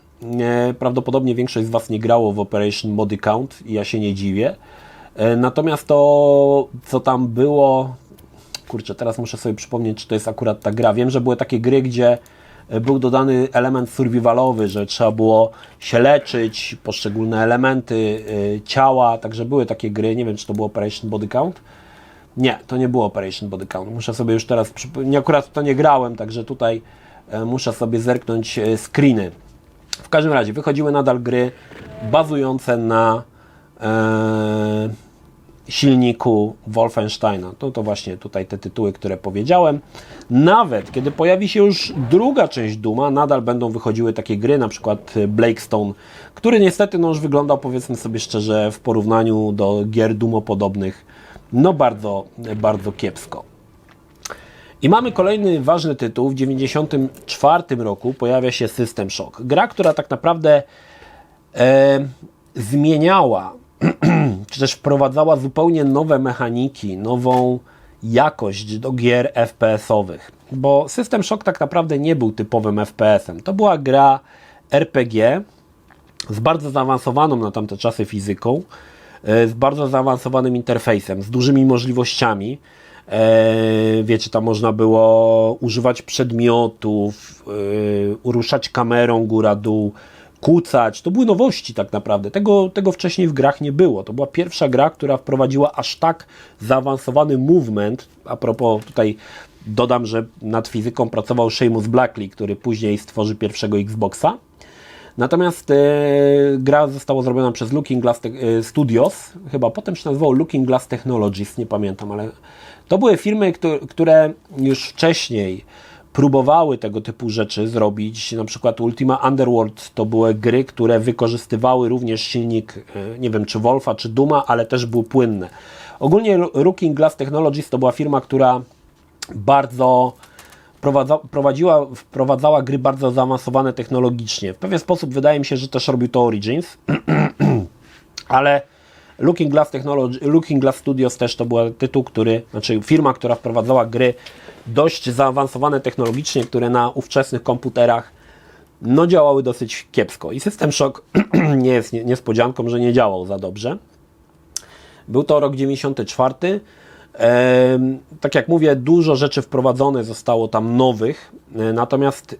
Prawdopodobnie większość z Was nie grało w Operation Body Count i ja się nie dziwię. Natomiast to, co tam było... Kurczę, teraz muszę sobie przypomnieć, czy to jest akurat ta gra. Wiem, że były takie gry, gdzie był dodany element survivalowy, że trzeba było się leczyć, poszczególne elementy ciała, także były takie gry. Nie wiem, czy to było Operation Body Count. Nie, to nie było Operation Body Count. Muszę sobie już teraz przypomnieć. Akurat w to nie grałem, także tutaj muszę sobie zerknąć screeny. W każdym razie wychodziły nadal gry bazujące na silniku Wolfensteina. To właśnie tutaj te tytuły, które powiedziałem. Nawet kiedy pojawi się już druga część Duma, nadal będą wychodziły takie gry, na przykład Blakestone, który niestety już wyglądał, powiedzmy sobie szczerze, w porównaniu do gier Dumopodobnych, bardzo, bardzo kiepsko. I mamy kolejny ważny tytuł. W 1994 roku pojawia się System Shock. Gra, która tak naprawdę zmieniała czy też wprowadzała zupełnie nowe mechaniki, nową jakość do gier FPS-owych. Bo System Shock tak naprawdę nie był typowym FPS-em. To była gra RPG z bardzo zaawansowaną na tamte czasy fizyką, z bardzo zaawansowanym interfejsem, z dużymi możliwościami. Wiecie, tam można było używać przedmiotów, ruszać kamerą góra-dół, kucać. To były nowości tak naprawdę. Tego wcześniej w grach nie było. To była pierwsza gra, która wprowadziła aż tak zaawansowany movement. A propos, tutaj dodam, że nad fizyką pracował Seamus Blackley, który później stworzy pierwszego Xboxa. Natomiast gra została zrobiona przez Looking Glass Studios, chyba potem się nazywało Looking Glass Technologies, nie pamiętam, ale to były firmy, które już wcześniej próbowały tego typu rzeczy zrobić, na przykład Ultima Underworld to były gry, które wykorzystywały również silnik, nie wiem czy Wolfa, czy Duma, ale też były płynne. Ogólnie Looking Glass Technologies to była firma, która bardzo wprowadzała gry bardzo zaawansowane technologicznie. W pewien sposób wydaje mi się, że też robił to Origins, ale Looking Glass Studios też to był tytuł, firma, która wprowadzała gry dość zaawansowane technologicznie, które na ówczesnych komputerach działały dosyć kiepsko. I System Shock nie jest niespodzianką, że nie działał za dobrze. Był to rok 94. Tak jak mówię, dużo rzeczy wprowadzone zostało tam nowych, natomiast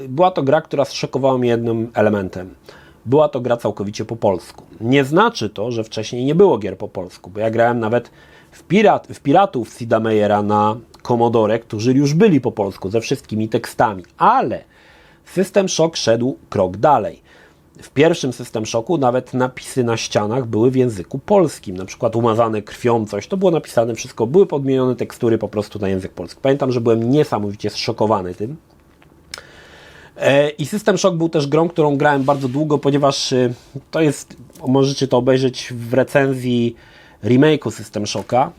była to gra, która zszokowała mnie jednym elementem. Była to gra całkowicie po polsku. Nie znaczy to, że wcześniej nie było gier po polsku, bo ja grałem nawet w Piratów Sida Meyera na Commodore, którzy już byli po polsku, ze wszystkimi tekstami, ale System Shock szedł krok dalej. W pierwszym System Shocku nawet napisy na ścianach były w języku polskim, na przykład umazane krwią coś, to było napisane wszystko, były podmienione tekstury po prostu na język polski. Pamiętam, że byłem niesamowicie zszokowany tym. I System Shock był też grą, którą grałem bardzo długo, ponieważ to jest, możecie to obejrzeć w recenzji remake'u System Shocka.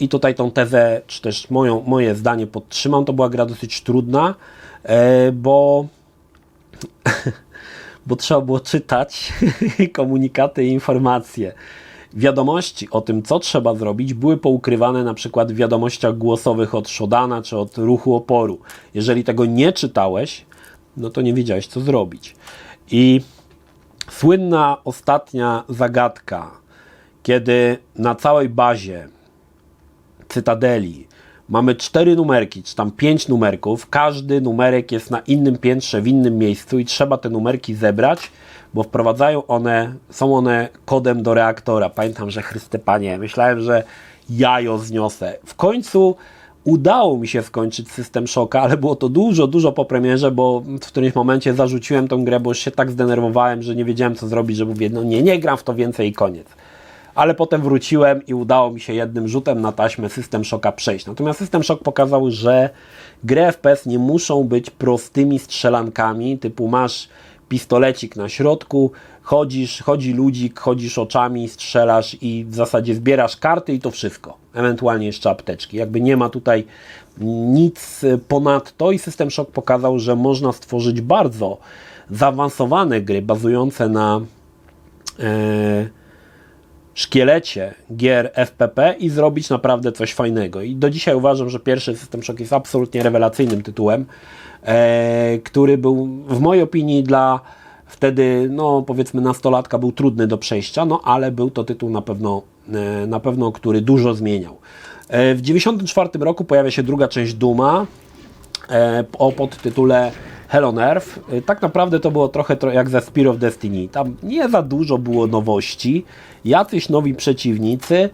I tutaj tą tezę, czy też moje zdanie podtrzymam. To była gra dosyć trudna, bo trzeba było czytać komunikaty i informacje. Wiadomości o tym, co trzeba zrobić, były poukrywane na przykład w wiadomościach głosowych od Shodana czy od Ruchu Oporu. Jeżeli tego nie czytałeś, to nie wiedziałeś, co zrobić. I słynna ostatnia zagadka, kiedy na całej bazie Cytadeli mamy 4 numerki, czy tam 5 numerków, każdy numerek jest na innym piętrze, w innym miejscu i trzeba te numerki zebrać, bo są one kodem do reaktora. Pamiętam, że Chryste Panie, myślałem, że jajo zniosę. W końcu udało mi się skończyć System Shocka, ale było to dużo po premierze, bo w którymś momencie zarzuciłem tę grę, bo już się tak zdenerwowałem, że nie wiedziałem, co zrobić, że mówię, nie gram w to więcej i koniec. Ale potem wróciłem i udało mi się jednym rzutem na taśmę System Shocka przejść. Natomiast System Shock pokazał, że gry FPS nie muszą być prostymi strzelankami, typu masz pistolecik na środku, chodzi ludzik, chodzisz oczami, strzelasz i w zasadzie zbierasz karty i to wszystko. Ewentualnie jeszcze apteczki. Jakby nie ma tutaj nic ponadto i System Shock pokazał, że można stworzyć bardzo zaawansowane gry bazujące szkielecie gier FPP i zrobić naprawdę coś fajnego. I do dzisiaj uważam, że pierwszy System Shock jest absolutnie rewelacyjnym tytułem, który był w mojej opinii dla wtedy, no powiedzmy nastolatka, był trudny do przejścia, no ale był to tytuł na pewno, który dużo zmieniał. W 1994 roku pojawia się druga część Dooma o podtytule Hell on Earth. Tak naprawdę to było trochę jak ze Spear of Destiny. Tam nie za dużo było nowości, jacyś nowi przeciwnicy,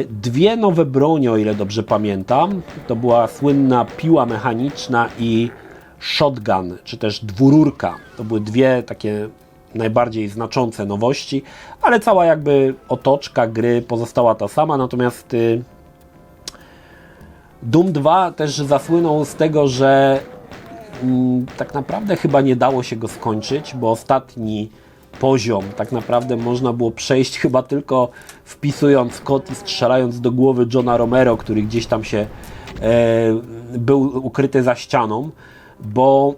dwie nowe bronie, o ile dobrze pamiętam. To była słynna piła mechaniczna i shotgun, czy też dwururka. To były dwie takie najbardziej znaczące nowości, ale cała jakby otoczka gry pozostała ta sama, natomiast Doom 2 też zasłynął z tego, że tak naprawdę chyba nie dało się go skończyć, bo ostatni poziom tak naprawdę można było przejść chyba tylko wpisując kod i strzelając do głowy Johna Romero, który gdzieś tam się był ukryty za ścianą, bo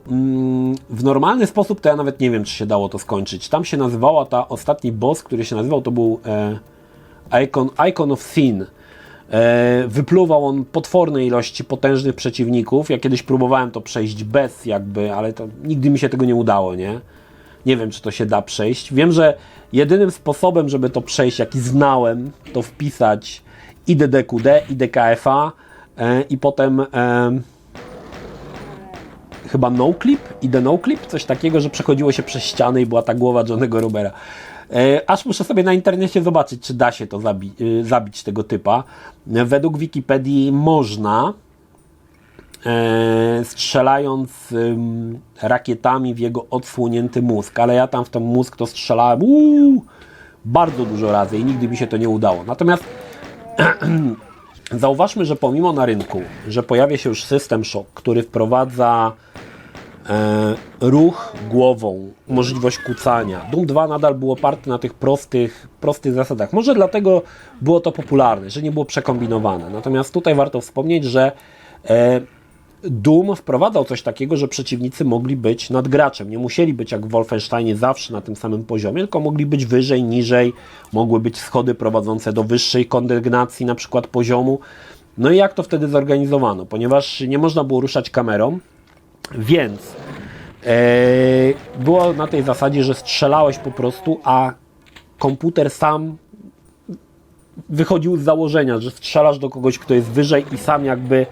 w normalny sposób to ja nawet nie wiem, czy się dało to skończyć. Tam się nazywała ta ostatni boss, który się nazywał, to był Icon of Sin. Wypluwał on potworne ilości potężnych przeciwników. Ja kiedyś próbowałem to przejść bez jakby, ale to nigdy mi się tego nie udało, nie? Nie wiem, czy to się da przejść. Wiem, że jedynym sposobem, żeby to przejść, jaki znałem, to wpisać IDDQD, IDKFA i potem chyba noclip, noclip, coś takiego, że przechodziło się przez ściany i była ta głowa Johnego Romera. Aż muszę sobie na internecie zobaczyć, czy da się to zabić tego typa. Według Wikipedii można, strzelając rakietami w jego odsłonięty mózg, ale ja tam w ten mózg to strzelałem bardzo dużo razy i nigdy mi się to nie udało. Natomiast zauważmy, że pomimo na rynku, że pojawia się już System Shock, który wprowadza ruch głową, możliwość kucania. Doom 2 nadal był oparty na tych prostych zasadach. Może dlatego było to popularne, że nie było przekombinowane. Natomiast tutaj warto wspomnieć, że Doom wprowadzał coś takiego, że przeciwnicy mogli być nad graczem. Nie musieli być jak w Wolfensteinie zawsze na tym samym poziomie, tylko mogli być wyżej, niżej, mogły być schody prowadzące do wyższej kondygnacji, na przykład poziomu. No i jak to wtedy zorganizowano? Ponieważ nie można było ruszać kamerą, więc było na tej zasadzie, że strzelałeś po prostu, a komputer sam wychodził z założenia, że strzelasz do kogoś, kto jest wyżej i sam jakby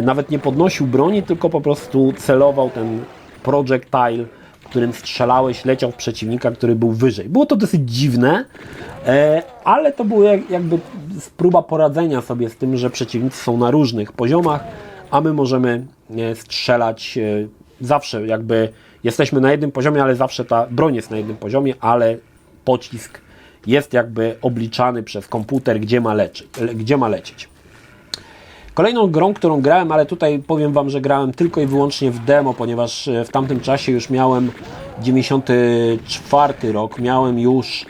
nawet nie podnosił broni, tylko po prostu celował ten projectile, którym strzelałeś, leciał w przeciwnika, który był wyżej. Było to dosyć dziwne, ale to było jakby próba poradzenia sobie z tym, że przeciwnicy są na różnych poziomach, a my możemy strzelać zawsze, jakby jesteśmy na jednym poziomie, ale zawsze ta broń jest na jednym poziomie, ale pocisk jest jakby obliczany przez komputer, gdzie ma lecieć. Kolejną grą, którą grałem, ale tutaj powiem Wam, że grałem tylko i wyłącznie w demo, ponieważ w tamtym czasie już miałem 94 rok, miałem już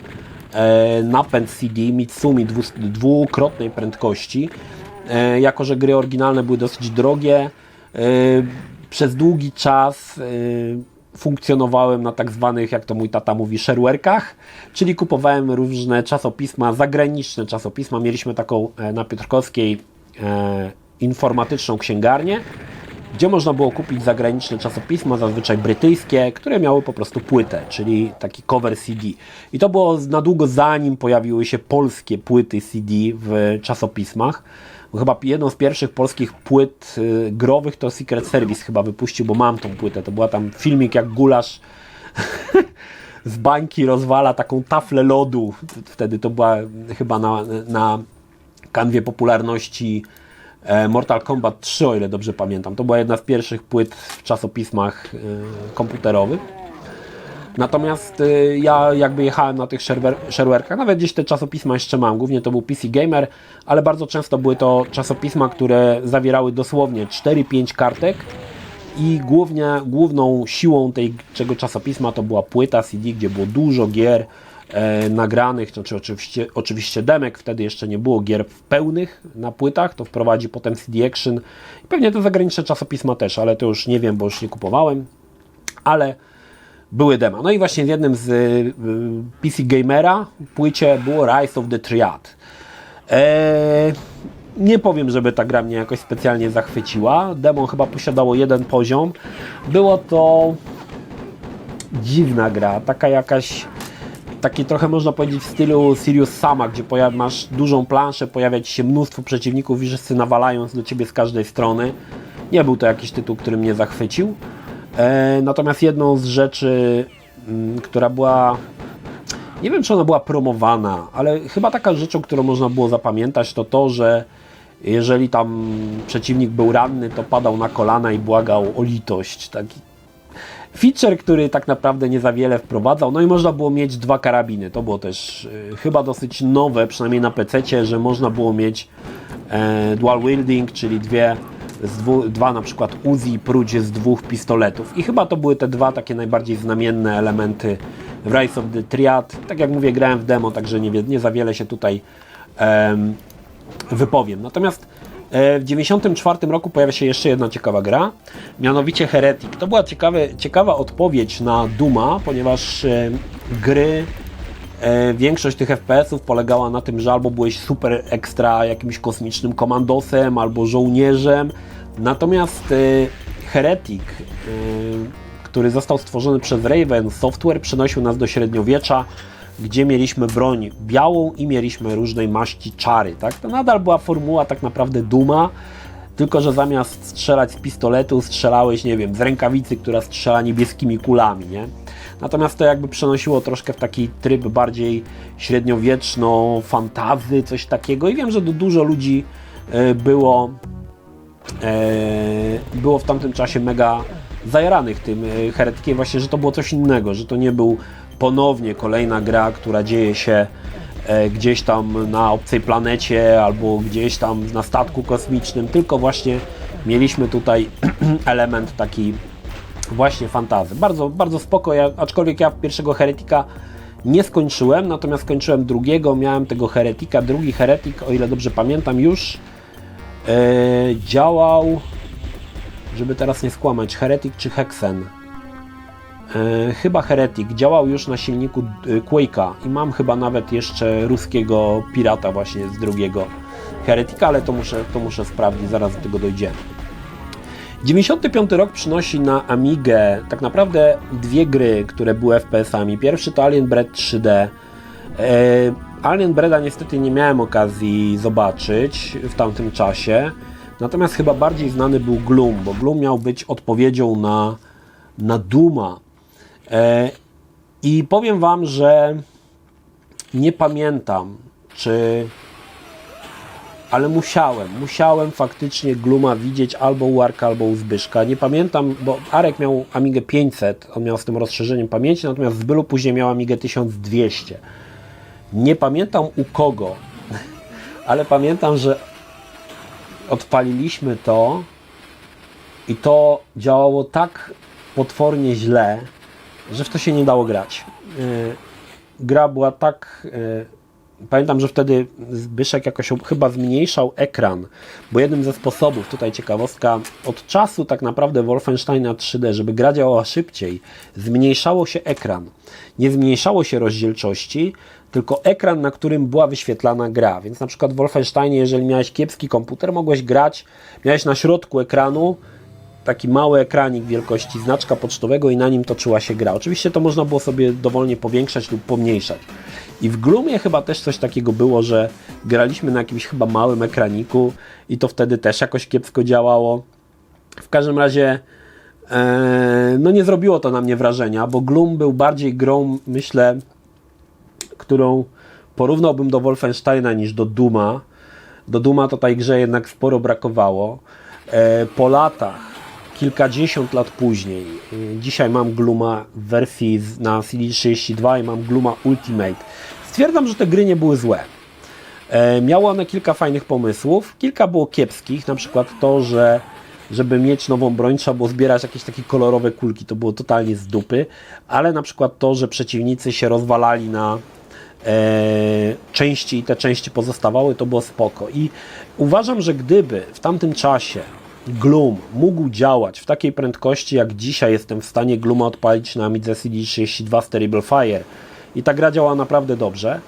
napęd CD Mitsumi dwukrotnej prędkości. Jako że gry oryginalne były dosyć drogie, przez długi czas funkcjonowałem na tak zwanych, jak to mój tata mówi, shareware'kach, czyli kupowałem różne czasopisma, zagraniczne czasopisma. Mieliśmy taką na Piotrkowskiej informatyczną księgarnię, gdzie można było kupić zagraniczne czasopisma, zazwyczaj brytyjskie, które miały po prostu płytę, czyli taki cover CD. I to było na długo zanim pojawiły się polskie płyty CD w czasopismach. Bo chyba jedną z pierwszych polskich płyt growych to Secret Service chyba wypuścił, bo mam tą płytę. To była tam filmik, jak Gulasz z bańki rozwala taką taflę lodu. Wtedy to była chyba na kanwie popularności Mortal Kombat 3, o ile dobrze pamiętam. To była jedna z pierwszych płyt w czasopismach komputerowych. Natomiast ja jakby jechałem na tych shareware'kach, nawet gdzieś te czasopisma jeszcze mam, głównie to był PC Gamer, ale bardzo często były to czasopisma, które zawierały dosłownie 4-5 kartek i główną siłą tego czasopisma to była płyta CD, gdzie było dużo gier nagranych, znaczy oczywiście demek, wtedy jeszcze nie było gier pełnych na płytach, to wprowadzi potem CD Action i pewnie te zagraniczne czasopisma też, ale to już nie wiem, bo już nie kupowałem, ale były dema. No i właśnie w jednym z PC Gamera płycie było Rise of the Triad. Nie powiem, żeby ta gra mnie jakoś specjalnie zachwyciła. Demo chyba posiadało jeden poziom. Było to dziwna gra, taka jakaś, taki trochę można powiedzieć w stylu Serious Sama, gdzie masz dużą planszę, pojawia ci się mnóstwo przeciwników i wszyscy nawalając do ciebie z każdej strony. Nie był to jakiś tytuł, który mnie zachwycił. Natomiast jedną z rzeczy, która była, nie wiem czy ona była promowana, ale chyba taka rzeczą, którą można było zapamiętać, to to, że jeżeli tam przeciwnik był ranny, to padał na kolana i błagał o litość. Taki feature, który tak naprawdę nie za wiele wprowadzał. No i można było mieć dwa karabiny. To było też chyba dosyć nowe, przynajmniej na PC-cie, że można było mieć dual wielding, czyli dwa na przykład Uzi próć z dwóch pistoletów. I chyba to były te dwa takie najbardziej znamienne elementy w Rise of the Triad. Tak jak mówię, grałem w demo, także nie za wiele się tutaj wypowiem. Natomiast w 1994 roku pojawia się jeszcze jedna ciekawa gra, mianowicie Heretic. To była ciekawa odpowiedź na Dooma, ponieważ większość tych FPS-ów polegała na tym, że albo byłeś super ekstra jakimś kosmicznym komandosem, albo żołnierzem. Natomiast Heretic, który został stworzony przez Raven Software, przenosił nas do średniowiecza, gdzie mieliśmy broń białą i mieliśmy różnej maści czary. Tak? To nadal była formuła tak naprawdę Dooma, tylko że zamiast strzelać z pistoletu, strzelałeś, nie wiem, z rękawicy, która strzela niebieskimi kulami, nie? Natomiast to jakby przenosiło troszkę w taki tryb bardziej średniowieczno, fantazy, coś takiego i wiem, że dużo ludzi było w tamtym czasie mega zajaranych tym Heretykiem, właśnie, że to było coś innego, że to nie był ponownie kolejna gra, która dzieje się gdzieś tam na obcej planecie albo gdzieś tam na statku kosmicznym, tylko właśnie mieliśmy tutaj element taki właśnie fantazy. Bardzo, bardzo spoko, aczkolwiek ja pierwszego Heretika nie skończyłem, natomiast skończyłem drugiego, miałem tego Heretika. Drugi Heretik, o ile dobrze pamiętam, już działał, żeby teraz nie skłamać, Heretik czy Hexen? Chyba Heretic działał już na silniku Quake'a i mam chyba nawet jeszcze ruskiego pirata właśnie z drugiego Heretika, ale to muszę sprawdzić, zaraz do tego dojdziemy. 95 rok przynosi na Amigę tak naprawdę dwie gry, które były FPS-ami. Pierwszy to Alien Bread 3D. Alien Breada niestety nie miałem okazji zobaczyć w tamtym czasie, natomiast chyba bardziej znany był Gloom, bo Gloom miał być odpowiedzią na Dooma. I powiem Wam, że nie pamiętam, ale musiałem faktycznie Glooma widzieć albo u Arka, albo u Zbyszka. Nie pamiętam, bo Arek miał Amigę 500, on miał z tym rozszerzeniem pamięci, natomiast Zbylu później miał Amigę 1200. Nie pamiętam u kogo, ale pamiętam, że odpaliliśmy to i to działało tak potwornie źle, że w to się nie dało grać. Gra była tak... Pamiętam, że wtedy Zbyszek jakoś chyba zmniejszał ekran, bo jednym ze sposobów, tutaj ciekawostka, od czasu tak naprawdę Wolfensteina 3D, żeby gra działała szybciej, zmniejszało się ekran. Nie zmniejszało się rozdzielczości, tylko ekran, na którym była wyświetlana gra. Więc na przykład w Wolfensteinie, jeżeli miałeś kiepski komputer, mogłeś grać, miałeś na środku ekranu taki mały ekranik wielkości znaczka pocztowego i na nim toczyła się gra. Oczywiście to można było sobie dowolnie powiększać lub pomniejszać. I w Gloomie chyba też coś takiego było, że graliśmy na jakimś chyba małym ekraniku i to wtedy też jakoś kiepsko działało. W każdym razie no nie zrobiło to na mnie wrażenia, bo Gloom był bardziej grą, myślę, którą porównałbym do Wolfensteina niż do Dooma. Do Dooma to tej grze jednak sporo brakowało. Po latach, kilkadziesiąt lat później, dzisiaj mam Glooma w wersji na CD32 i mam Glooma Ultimate. Stwierdzam, że te gry nie były złe. Miały one kilka fajnych pomysłów, kilka było kiepskich, na przykład to, że żeby mieć nową broń trzeba było zbierać jakieś takie kolorowe kulki, to było totalnie z dupy, ale na przykład to, że przeciwnicy się rozwalali na części i te części pozostawały, to było spoko. I uważam, że gdyby w tamtym czasie Gloom mógł działać w takiej prędkości, jak dzisiaj jestem w stanie Glooma odpalić na Amidze CD32 Terrible Fire i ta gra działa naprawdę dobrze,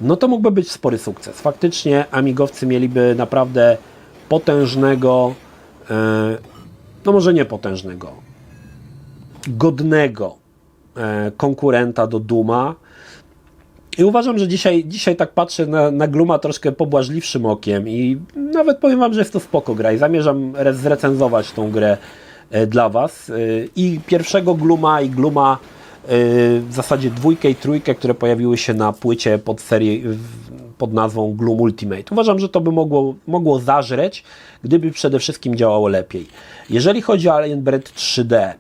no to mógłby być spory sukces. Faktycznie amigowcy mieliby naprawdę potężnego, no może nie potężnego, godnego konkurenta do Dooma. I uważam, że dzisiaj tak patrzę na Glooma troszkę pobłażliwszym okiem i nawet powiem Wam, że jest to spoko gra i zamierzam zrecenzować tą grę dla Was. I pierwszego Glooma i Glooma w zasadzie 2 i 3, które pojawiły się na płycie pod serię pod nazwą Gloom Ultimate. Uważam, że to by mogło zażreć, gdyby przede wszystkim działało lepiej. Jeżeli chodzi o Alien Bread 3D,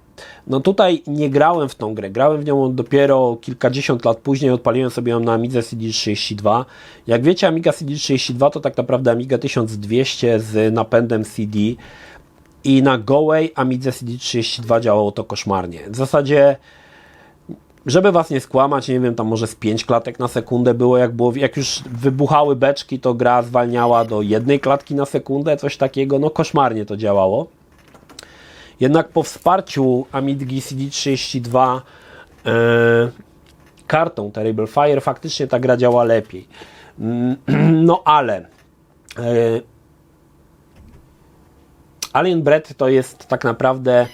no tutaj nie grałem w tą grę, grałem w nią dopiero kilkadziesiąt lat później, odpaliłem sobie ją na Amidze CD32. Jak wiecie, Amiga CD32 to tak naprawdę Amiga 1200 z napędem CD i na gołej Amidze CD32 działało to koszmarnie. W zasadzie, żeby Was nie skłamać, nie wiem, tam może z 5 klatek na sekundę było, jak już wybuchały beczki, to gra zwalniała do 1 klatki na sekundę, coś takiego, no koszmarnie to działało. Jednak po wsparciu Amigi CD32 kartą Terrible Fire faktycznie ta gra działa lepiej. No ale Alien Bread to jest tak naprawdę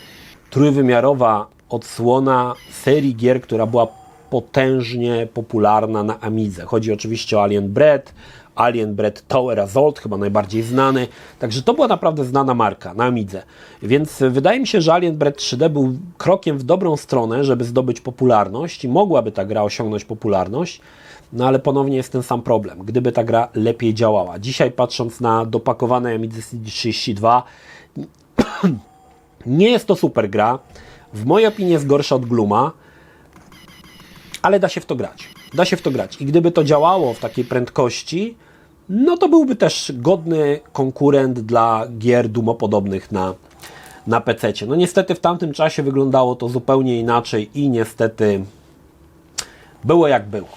trójwymiarowa odsłona serii gier, która była potężnie popularna na Amidze. Chodzi oczywiście o Alien Bread Tower Assault, chyba najbardziej znany. Także to była naprawdę znana marka na Amidze. Więc wydaje mi się, że Alien Bread 3D był krokiem w dobrą stronę, żeby zdobyć popularność i mogłaby ta gra osiągnąć popularność. No ale ponownie jest ten sam problem. Gdyby ta gra lepiej działała. Dzisiaj patrząc na dopakowane Amidze CD32, nie jest to super gra. W mojej opinii jest gorsza od Glooma, ale da się w to grać. Da się w to grać. I gdyby to działało w takiej prędkości, no to byłby też godny konkurent dla gier Doomopodobnych na PC-cie. No niestety w tamtym czasie wyglądało to zupełnie inaczej i niestety było jak było.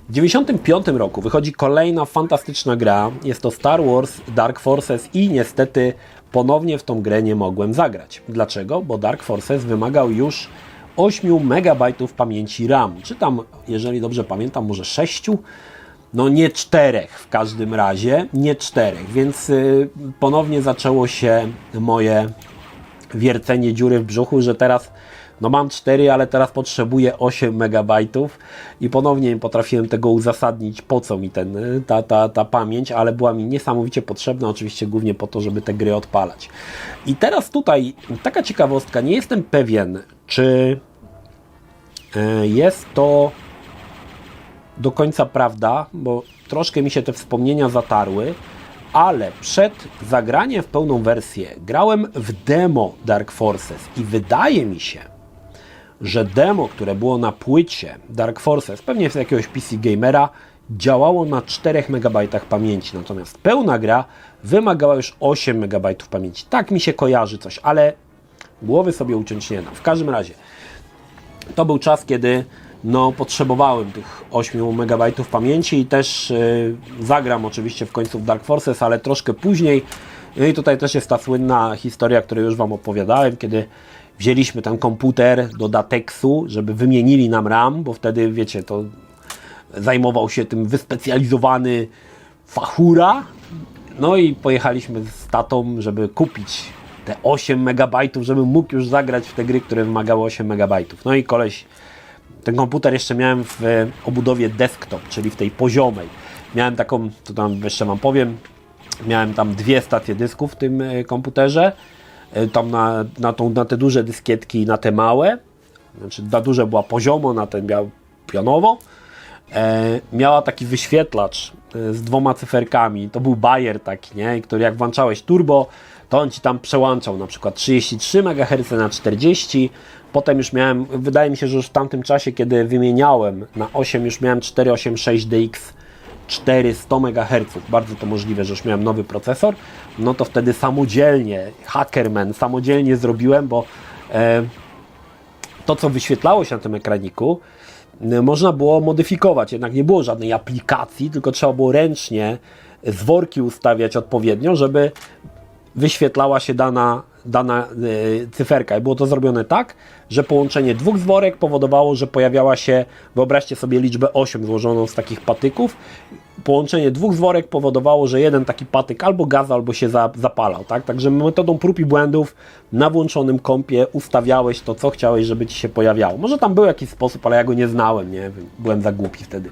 W 1995 roku wychodzi kolejna fantastyczna gra. Jest to Star Wars Dark Forces i niestety ponownie w tą grę nie mogłem zagrać. Dlaczego? Bo Dark Forces wymagał już 8 MB pamięci RAM. Czy tam, jeżeli dobrze pamiętam, może 6? No nie 4 w każdym razie, nie 4. Więc ponownie zaczęło się moje wiercenie dziury w brzuchu, że teraz no mam 4, ale teraz potrzebuję 8 MB i ponownie nie potrafiłem tego uzasadnić, po co mi ta pamięć, ale była mi niesamowicie potrzebna, oczywiście głównie po to, żeby te gry odpalać. I teraz tutaj taka ciekawostka, nie jestem pewien, czy jest to do końca prawda, bo troszkę mi się te wspomnienia zatarły, ale przed zagraniem w pełną wersję grałem w demo Dark Forces i wydaje mi się, że demo, które było na płycie Dark Forces, pewnie z jakiegoś PC Gamera, działało na 4 MB pamięci, natomiast pełna gra wymagała już 8 MB pamięci. Tak mi się kojarzy coś, ale głowy sobie uciąć nie dam. W każdym razie, to był czas, kiedy no, potrzebowałem tych 8 MB pamięci i też zagram oczywiście w końcu w Dark Forces, ale troszkę później. No i tutaj też jest ta słynna historia, którą już Wam opowiadałem, kiedy wzięliśmy ten komputer do Datexu, żeby wymienili nam RAM, bo wtedy, wiecie, to zajmował się tym wyspecjalizowany fachura. No i pojechaliśmy z tatą, żeby kupić te 8 MB, żeby mógł już zagrać w te gry, które wymagały 8 MB. No i koleś, ten komputer jeszcze miałem w obudowie desktop, czyli w tej poziomej. Miałem taką, to tam jeszcze Wam powiem, miałem tam 2 stacje dysków w tym komputerze. Tam na te duże dyskietki i na te małe. Znaczy na duże była poziomo, na ten miał pionowo. Miała taki wyświetlacz z 2 cyferkami. To był Bayer taki, nie? Który jak włączałeś turbo, to on Ci tam przełączał na przykład 33 MHz na 40. Potem już miałem, wydaje mi się, że już w tamtym czasie, kiedy wymieniałem na 8, już miałem 486DX 400 MHz. Bardzo to możliwe, że już miałem nowy procesor. No to wtedy samodzielnie, Hackerman, samodzielnie zrobiłem, bo to, co wyświetlało się na tym ekraniku, można było modyfikować. Jednak nie było żadnej aplikacji, tylko trzeba było ręcznie zworki ustawiać odpowiednio, żeby wyświetlała się dana cyferka. I było to zrobione tak, że połączenie dwóch zworek powodowało, że pojawiała się, wyobraźcie sobie liczbę 8 złożoną z takich patyków. Połączenie dwóch zworek powodowało, że jeden taki patyk albo gazał, albo się zapalał. Tak? Także metodą prób i błędów na włączonym kompie ustawiałeś to, co chciałeś, żeby ci się pojawiało. Może tam był jakiś sposób, ale ja go nie znałem, nie? Byłem za głupi wtedy.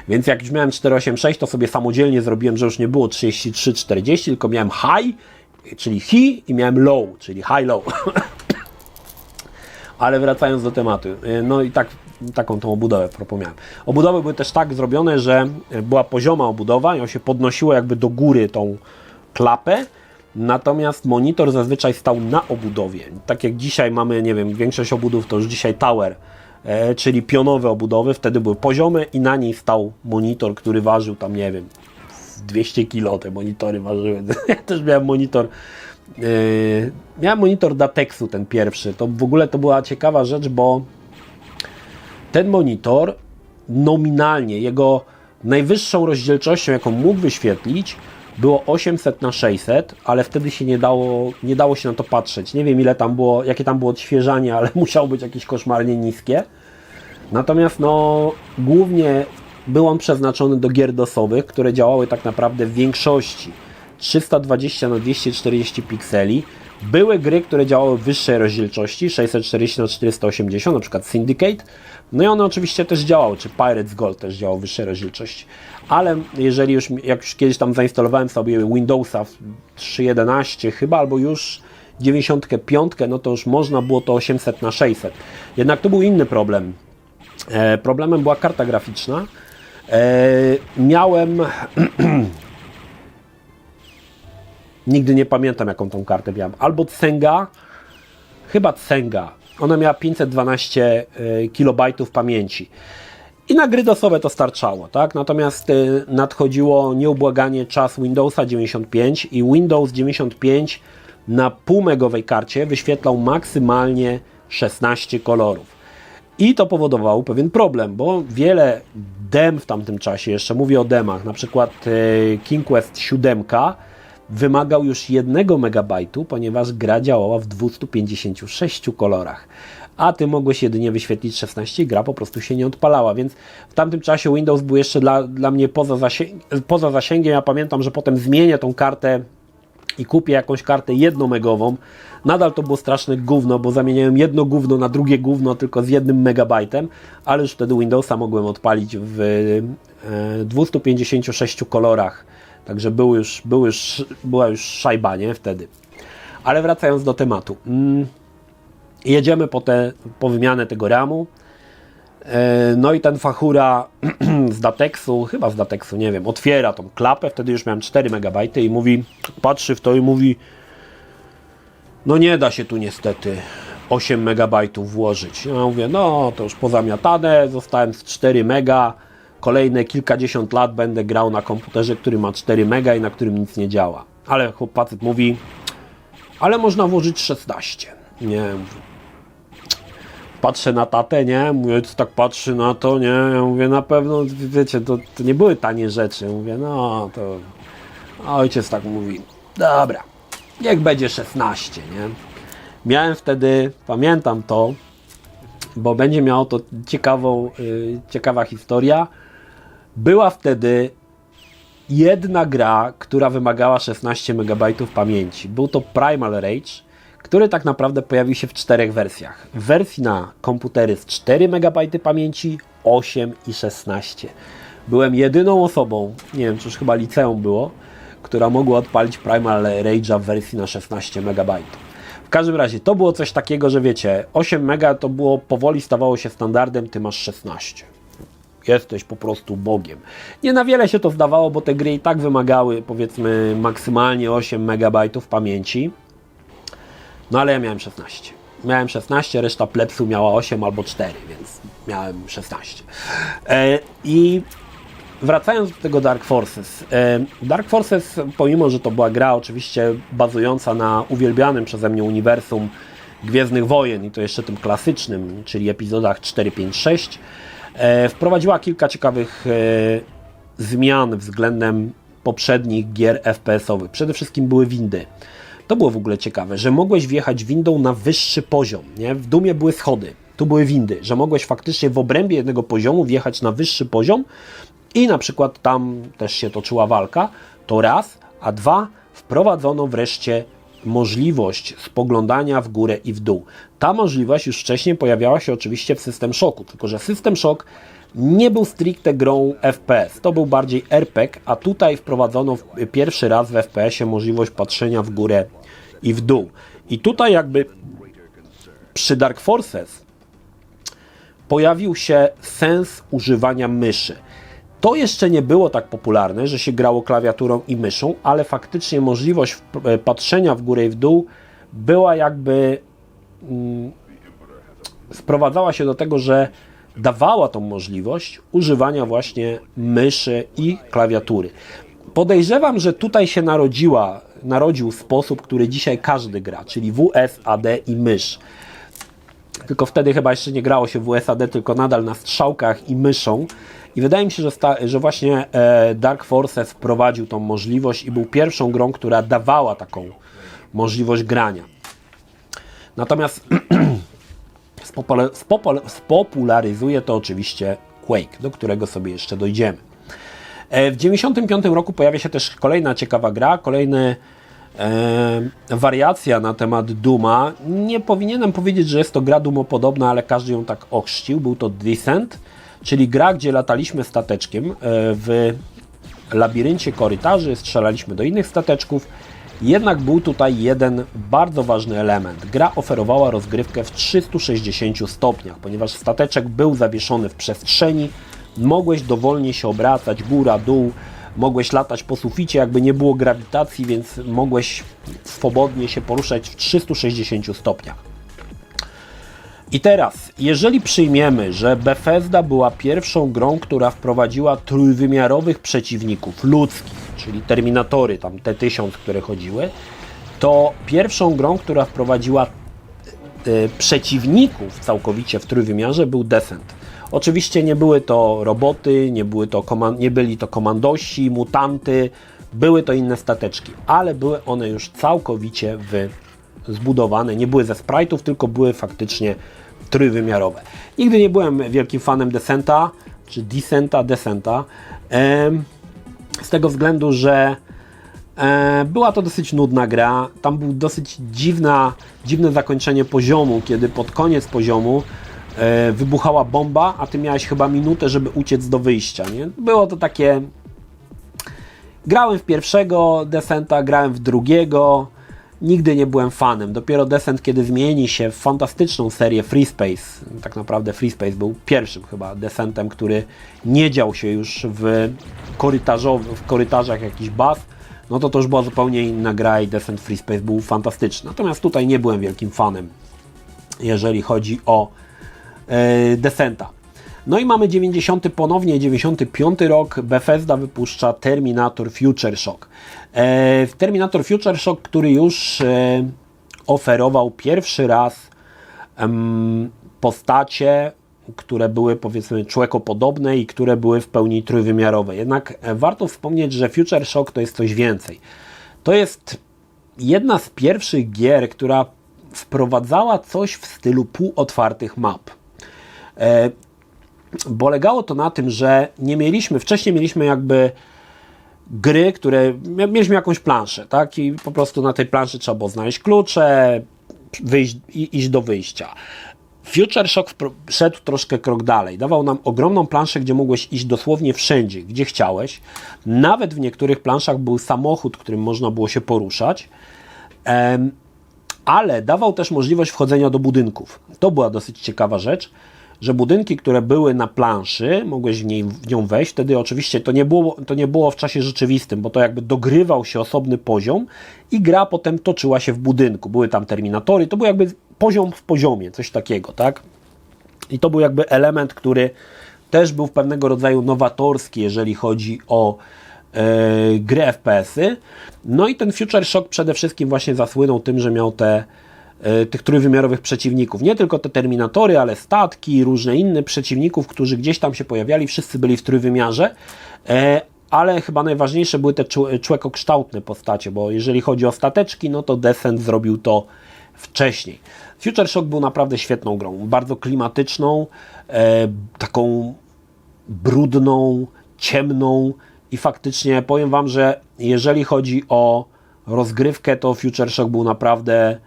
Więc jak już miałem 486, to sobie samodzielnie zrobiłem, że już nie było 33-40, tylko miałem high, czyli high, i miałem low, czyli high-low. Ale wracając do tematu, no i taką tą obudowę miałem. Obudowy były też tak zrobione, że była pozioma obudowa i on się podnosiło jakby do góry tą klapę, natomiast monitor zazwyczaj stał na obudowie. Tak jak dzisiaj mamy, nie wiem, większość obudów to już dzisiaj tower, czyli pionowe obudowy, wtedy były poziome i na niej stał monitor, który ważył tam, nie wiem, 200 kg te monitory ważyły. Ja też miałem monitor Datexu, ten pierwszy. To w ogóle to była ciekawa rzecz, bo ten monitor nominalnie, jego najwyższą rozdzielczością, jaką mógł wyświetlić, było 800x600, ale wtedy się nie dało się na to patrzeć. Nie wiem, jakie tam było odświeżanie, ale musiało być jakieś koszmarnie niskie. Natomiast no, głównie był on przeznaczony do gier DOS-owych, które działały tak naprawdę w większości 320x240 pikseli. Były gry, które działały w wyższej rozdzielczości, 640x480, na przykład Syndicate. No i one oczywiście też działały, czy Pirates Gold też działał w wyższej rozdzielczości. Ale jak już kiedyś tam zainstalowałem sobie Windowsa 3.11 chyba, albo już 95, no to już można było to 800x600. Jednak to był inny problem. Problemem była karta graficzna. Miałem... Nigdy nie pamiętam, jaką tą kartę miałem. Albo Tsenga, chyba Tsenga. Ona miała 512 KB pamięci. I na gry DOS-owe to starczało, tak? Natomiast nadchodziło nieubłaganie czas Windowsa 95 i Windows 95 na półmegowej karcie wyświetlał maksymalnie 16 kolorów. I to powodowało pewien problem, bo wiele dem w tamtym czasie, jeszcze mówię o demach, na przykład King Quest 7 wymagał już 1 MB, ponieważ gra działała w 256 kolorach. A ty mogłeś jedynie wyświetlić 16 i gra po prostu się nie odpalała, więc w tamtym czasie Windows był jeszcze dla mnie poza zasięgiem. Ja pamiętam, że potem zmienię tą kartę i kupię jakąś kartę 1-megową. Nadal to było straszne gówno, bo zamieniałem jedno gówno na drugie gówno tylko z 1 MB, ale już wtedy Windowsa mogłem odpalić w 256 kolorach. Także była już szajba, nie? Wtedy. Ale wracając do tematu. Jedziemy po wymianę tego RAMu. No i ten fachura z Datexu, nie wiem, otwiera tą klapę, wtedy już miałem 4 MB i mówi, patrzy w to i mówi, no nie da się tu niestety 8 MB włożyć. Ja mówię, no to już pozamiatane, zostałem z 4 MB, kolejne kilkadziesiąt lat będę grał na komputerze, który ma 4 MB i na którym nic nie działa. Ale chłopacy mówi, ale można włożyć 16. Nie, patrzę na tatę, nie, mówię, tak patrzy na to, nie, ja mówię, na pewno, wiecie, to nie były tanie rzeczy, mówię, no to, a ojciec tak mówi, dobra, niech będzie 16, nie. Miałem wtedy, pamiętam to, bo będzie miało to ciekawa historia, była wtedy jedna gra, która wymagała 16 MB pamięci, był to Primal Rage, który tak naprawdę pojawił się w 4 wersjach. W wersji na komputery z 4 MB pamięci, 8 i 16. Byłem jedyną osobą, nie wiem, czy już chyba liceum było, która mogła odpalić Primal Rage'a w wersji na 16 MB. W każdym razie to było coś takiego, że wiecie, 8 MB to było powoli stawało się standardem, ty masz 16. Jesteś po prostu Bogiem. Nie na wiele się to zdawało, bo te gry i tak wymagały, powiedzmy, maksymalnie 8 MB pamięci. No ale ja miałem 16. Miałem 16, reszta plebsu miała 8 albo 4, więc miałem 16. I wracając do tego Dark Forces. Dark Forces, pomimo że to była gra oczywiście bazująca na uwielbianym przeze mnie uniwersum Gwiezdnych Wojen i to jeszcze tym klasycznym, czyli epizodach 4, 5, 6, wprowadziła kilka ciekawych zmian względem poprzednich gier FPS-owych. Przede wszystkim były windy. To było w ogóle ciekawe, że mogłeś wjechać windą na wyższy poziom, nie? W Doomie były schody, tu były windy, że mogłeś faktycznie w obrębie jednego poziomu wjechać na wyższy poziom i na przykład tam też się toczyła walka, to raz, a dwa, wprowadzono wreszcie możliwość spoglądania w górę i w dół. Ta możliwość już wcześniej pojawiała się oczywiście w System Shocku, tylko że System Shock nie był stricte grą FPS, to był bardziej RPG, a tutaj wprowadzono pierwszy raz w FPS-ie możliwość patrzenia w górę i w dół. I tutaj jakby przy Dark Forces pojawił się sens używania myszy. To jeszcze nie było tak popularne, że się grało klawiaturą i myszą, ale faktycznie możliwość patrzenia w górę i w dół była jakby sprowadzała się do tego, że dawała tą możliwość używania właśnie myszy i klawiatury. Podejrzewam, że tutaj się narodził sposób, który dzisiaj każdy gra, czyli WSAD i mysz. Tylko wtedy chyba jeszcze nie grało się WSAD, tylko nadal na strzałkach i myszą. I wydaje mi się, że właśnie Dark Forces wprowadził tą możliwość i był pierwszą grą, która dawała taką możliwość grania. Natomiast spopularyzuje to oczywiście Quake, do którego sobie jeszcze dojdziemy. W 1995 roku pojawia się też kolejna ciekawa gra, kolejna wariacja na temat Dooma. Nie powinienem powiedzieć, że jest to gra Doomopodobna, ale każdy ją tak ochrzcił. Był to Descent, czyli gra, gdzie lataliśmy stateczkiem w labiryncie korytarzy, strzelaliśmy do innych stateczków. Jednak był tutaj jeden bardzo ważny element. Gra oferowała rozgrywkę w 360 stopniach, ponieważ stateczek był zawieszony w przestrzeni, mogłeś dowolnie się obracać, góra, dół, mogłeś latać po suficie, jakby nie było grawitacji, więc mogłeś swobodnie się poruszać w 360 stopniach. I teraz, jeżeli przyjmiemy, że Bethesda była pierwszą grą, która wprowadziła trójwymiarowych przeciwników ludzkich, czyli Terminatory, tam te 1000, które chodziły, to pierwszą grą, która wprowadziła przeciwników całkowicie w trójwymiarze był Descent. Oczywiście nie były to roboty, nie byli to komandosi, mutanty, były to inne stateczki, ale były one już całkowicie zbudowane, nie były ze sprite'ów, tylko były faktycznie trójwymiarowe. Nigdy nie byłem wielkim fanem Descenta, czy Descenta, z tego względu, że była to dosyć nudna gra, tam było dosyć dziwne zakończenie poziomu, kiedy pod koniec poziomu wybuchała bomba, a ty miałeś chyba minutę, żeby uciec do wyjścia, nie? Było to takie... Grałem w pierwszego Descenta, grałem w drugiego, nigdy nie byłem fanem. Dopiero Descent, kiedy zmieni się w fantastyczną serię Free Space, tak naprawdę Free Space był pierwszym chyba Descentem, który nie dział się już w korytarzach jakichś baz, no to już była zupełnie inna gra i Descent Free Space był fantastyczny. Natomiast tutaj nie byłem wielkim fanem, jeżeli chodzi o Descenta. No i mamy ponownie 95 rok, Bethesda wypuszcza Terminator Future Shock. Terminator Future Shock, który już oferował pierwszy raz postacie, które były powiedzmy człowiekopodobne i które były w pełni trójwymiarowe. Jednak warto wspomnieć, że Future Shock to jest coś więcej. To jest jedna z pierwszych gier, która wprowadzała coś w stylu półotwartych map. Polegało to na tym, że wcześniej mieliśmy jakby gry, mieliśmy jakąś planszę, tak? I po prostu na tej planszy trzeba było znaleźć klucze, iść do wyjścia. Future Shock szedł troszkę krok dalej. Dawał nam ogromną planszę, gdzie mogłeś iść dosłownie wszędzie, gdzie chciałeś. Nawet w niektórych planszach był samochód, którym można było się poruszać. Ale dawał też możliwość wchodzenia do budynków. To była dosyć ciekawa rzecz, że budynki, które były na planszy, mogłeś w nią wejść, wtedy oczywiście to nie było w czasie rzeczywistym, bo to jakby dogrywał się osobny poziom i gra potem toczyła się w budynku. Były tam terminatory, to był jakby poziom w poziomie, coś takiego, tak? I to był jakby element, który też był w pewnego rodzaju nowatorski, jeżeli chodzi o gry FPS-y. No i ten Future Shock przede wszystkim właśnie zasłynął tym, że miał tych trójwymiarowych przeciwników. Nie tylko te terminatory, ale statki, różne inne przeciwników, którzy gdzieś tam się pojawiali, wszyscy byli w trójwymiarze, ale chyba najważniejsze były te człekokształtne postacie, bo jeżeli chodzi o stateczki, no to Descent zrobił to wcześniej. Future Shock był naprawdę świetną grą, bardzo klimatyczną, taką brudną, ciemną i faktycznie powiem Wam, że jeżeli chodzi o rozgrywkę, to Future Shock był naprawdę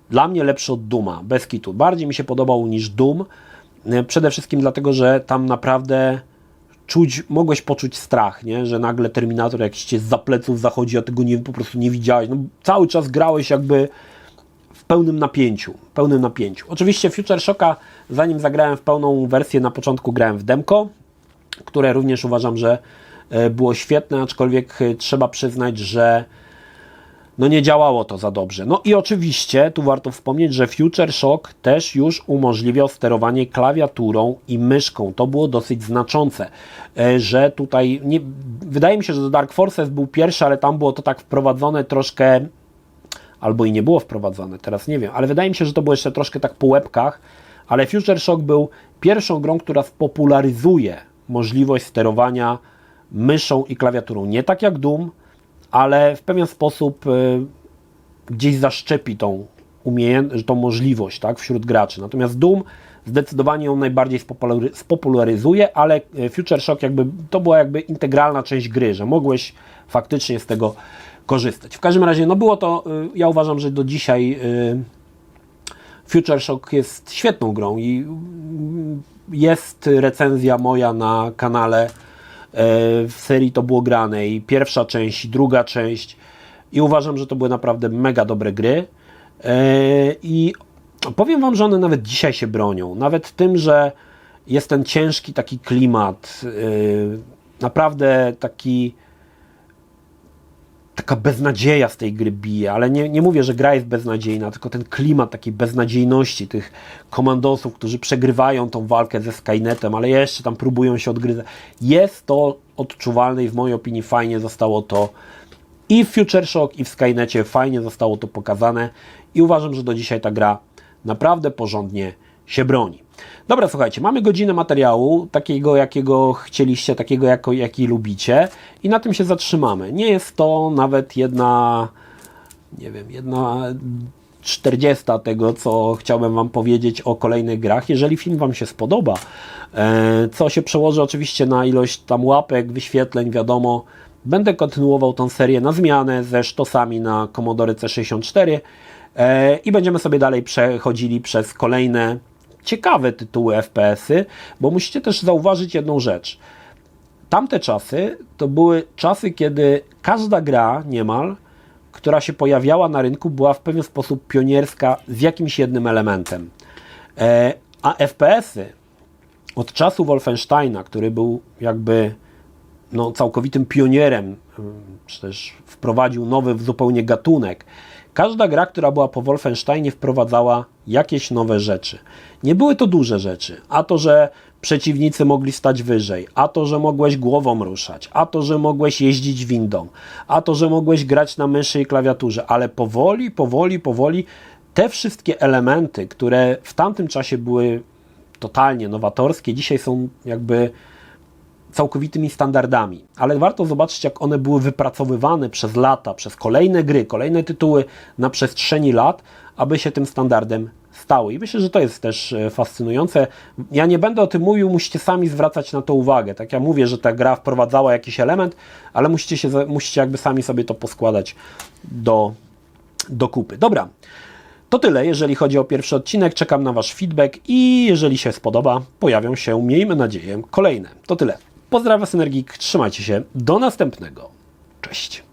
dla mnie lepszy od Dooma, bez kitu. Bardziej mi się podobał niż Doom, przede wszystkim dlatego, że tam naprawdę mogłeś poczuć strach, nie? Że nagle Terminator jakiś cię zza pleców zachodzi, a tego po prostu nie widziałeś. No, cały czas grałeś jakby w pełnym napięciu. Oczywiście Future Shocka, zanim zagrałem w pełną wersję, na początku grałem w demko, które również uważam, że było świetne, aczkolwiek trzeba przyznać, że no nie działało to za dobrze. No i oczywiście tu warto wspomnieć, że Future Shock też już umożliwiał sterowanie klawiaturą i myszką. To było dosyć znaczące, że tutaj, wydaje mi się, że do Dark Forces był pierwszy, ale tam było to tak wprowadzone troszkę, albo i nie było wprowadzone, teraz nie wiem, ale wydaje mi się, że to było jeszcze troszkę tak po łebkach, ale Future Shock był pierwszą grą, która spopularyzuje możliwość sterowania myszą i klawiaturą. Nie tak jak Doom, ale w pewien sposób gdzieś zaszczepi tą możliwość, tak, wśród graczy. Natomiast Doom zdecydowanie ją najbardziej spopularyzuje, ale Future Shock to była jakby integralna część gry, że mogłeś faktycznie z tego korzystać. W każdym razie, no było to, ja uważam, że do dzisiaj Future Shock jest świetną grą i jest recenzja moja na kanale w serii To było grane, i pierwsza część, i druga część, i uważam, że to były naprawdę mega dobre gry i powiem Wam, że one nawet dzisiaj się bronią, nawet tym, że jest ten ciężki taki klimat, naprawdę taka beznadzieja z tej gry bije, ale nie mówię, że gra jest beznadziejna, tylko ten klimat takiej beznadziejności tych komandosów, którzy przegrywają tą walkę ze Skynetem, ale jeszcze tam próbują się odgryzać. Jest to odczuwalne i w mojej opinii fajnie zostało to i w Future Shock, i w Skynecie fajnie zostało to pokazane i uważam, że do dzisiaj ta gra naprawdę porządnie się broni. Dobra, słuchajcie, mamy godzinę materiału, takiego jakiego chcieliście, takiego jaki lubicie, i na tym się zatrzymamy. Nie jest to nawet jedna 1/40 tego, co chciałbym Wam powiedzieć o kolejnych grach. Jeżeli film Wam się spodoba, co się przełoży oczywiście na ilość tam łapek, wyświetleń, wiadomo, będę kontynuował tą serię na zmianę ze sztosami na Commodore C64 i będziemy sobie dalej przechodzili przez kolejne ciekawe tytuły FPS-y, bo musicie też zauważyć jedną rzecz. Tamte czasy to były czasy, kiedy każda gra niemal, która się pojawiała na rynku, była w pewien sposób pionierska z jakimś jednym elementem. A FPS-y od czasu Wolfensteina, który był jakby całkowitym pionierem, czy też wprowadził nowy zupełnie gatunek, każda gra, która była po Wolfensteinie, wprowadzała jakieś nowe rzeczy. Nie były to duże rzeczy. A to, że przeciwnicy mogli stać wyżej, a to, że mogłeś głową ruszać, a to, że mogłeś jeździć windą, a to, że mogłeś grać na myszy i klawiaturze, ale powoli te wszystkie elementy, które w tamtym czasie były totalnie nowatorskie, dzisiaj są jakby całkowitymi standardami, ale warto zobaczyć, jak one były wypracowywane przez lata, przez kolejne gry, kolejne tytuły na przestrzeni lat, aby się tym standardem stały. I myślę, że to jest też fascynujące. Ja nie będę o tym mówił, musicie sami zwracać na to uwagę. Tak, ja mówię, że ta gra wprowadzała jakiś element, ale musicie jakby sami sobie to poskładać do kupy. Dobra, to tyle, jeżeli chodzi o pierwszy odcinek. Czekam na Wasz feedback i jeżeli się spodoba, pojawią się, miejmy nadzieję, kolejne. To tyle. Pozdrawiam Synergik, trzymajcie się, do następnego. Cześć.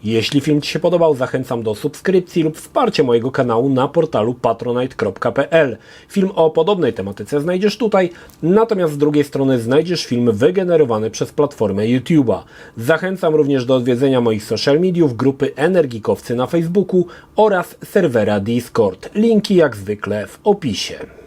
Jeśli film Ci się podobał, zachęcam do subskrypcji lub wsparcia mojego kanału na portalu patronite.pl. Film o podobnej tematyce znajdziesz tutaj, natomiast z drugiej strony znajdziesz film wygenerowany przez platformę YouTube'a. Zachęcam również do odwiedzenia moich social mediów, grupy Energikowcy na Facebooku oraz serwera Discord. Linki jak zwykle w opisie.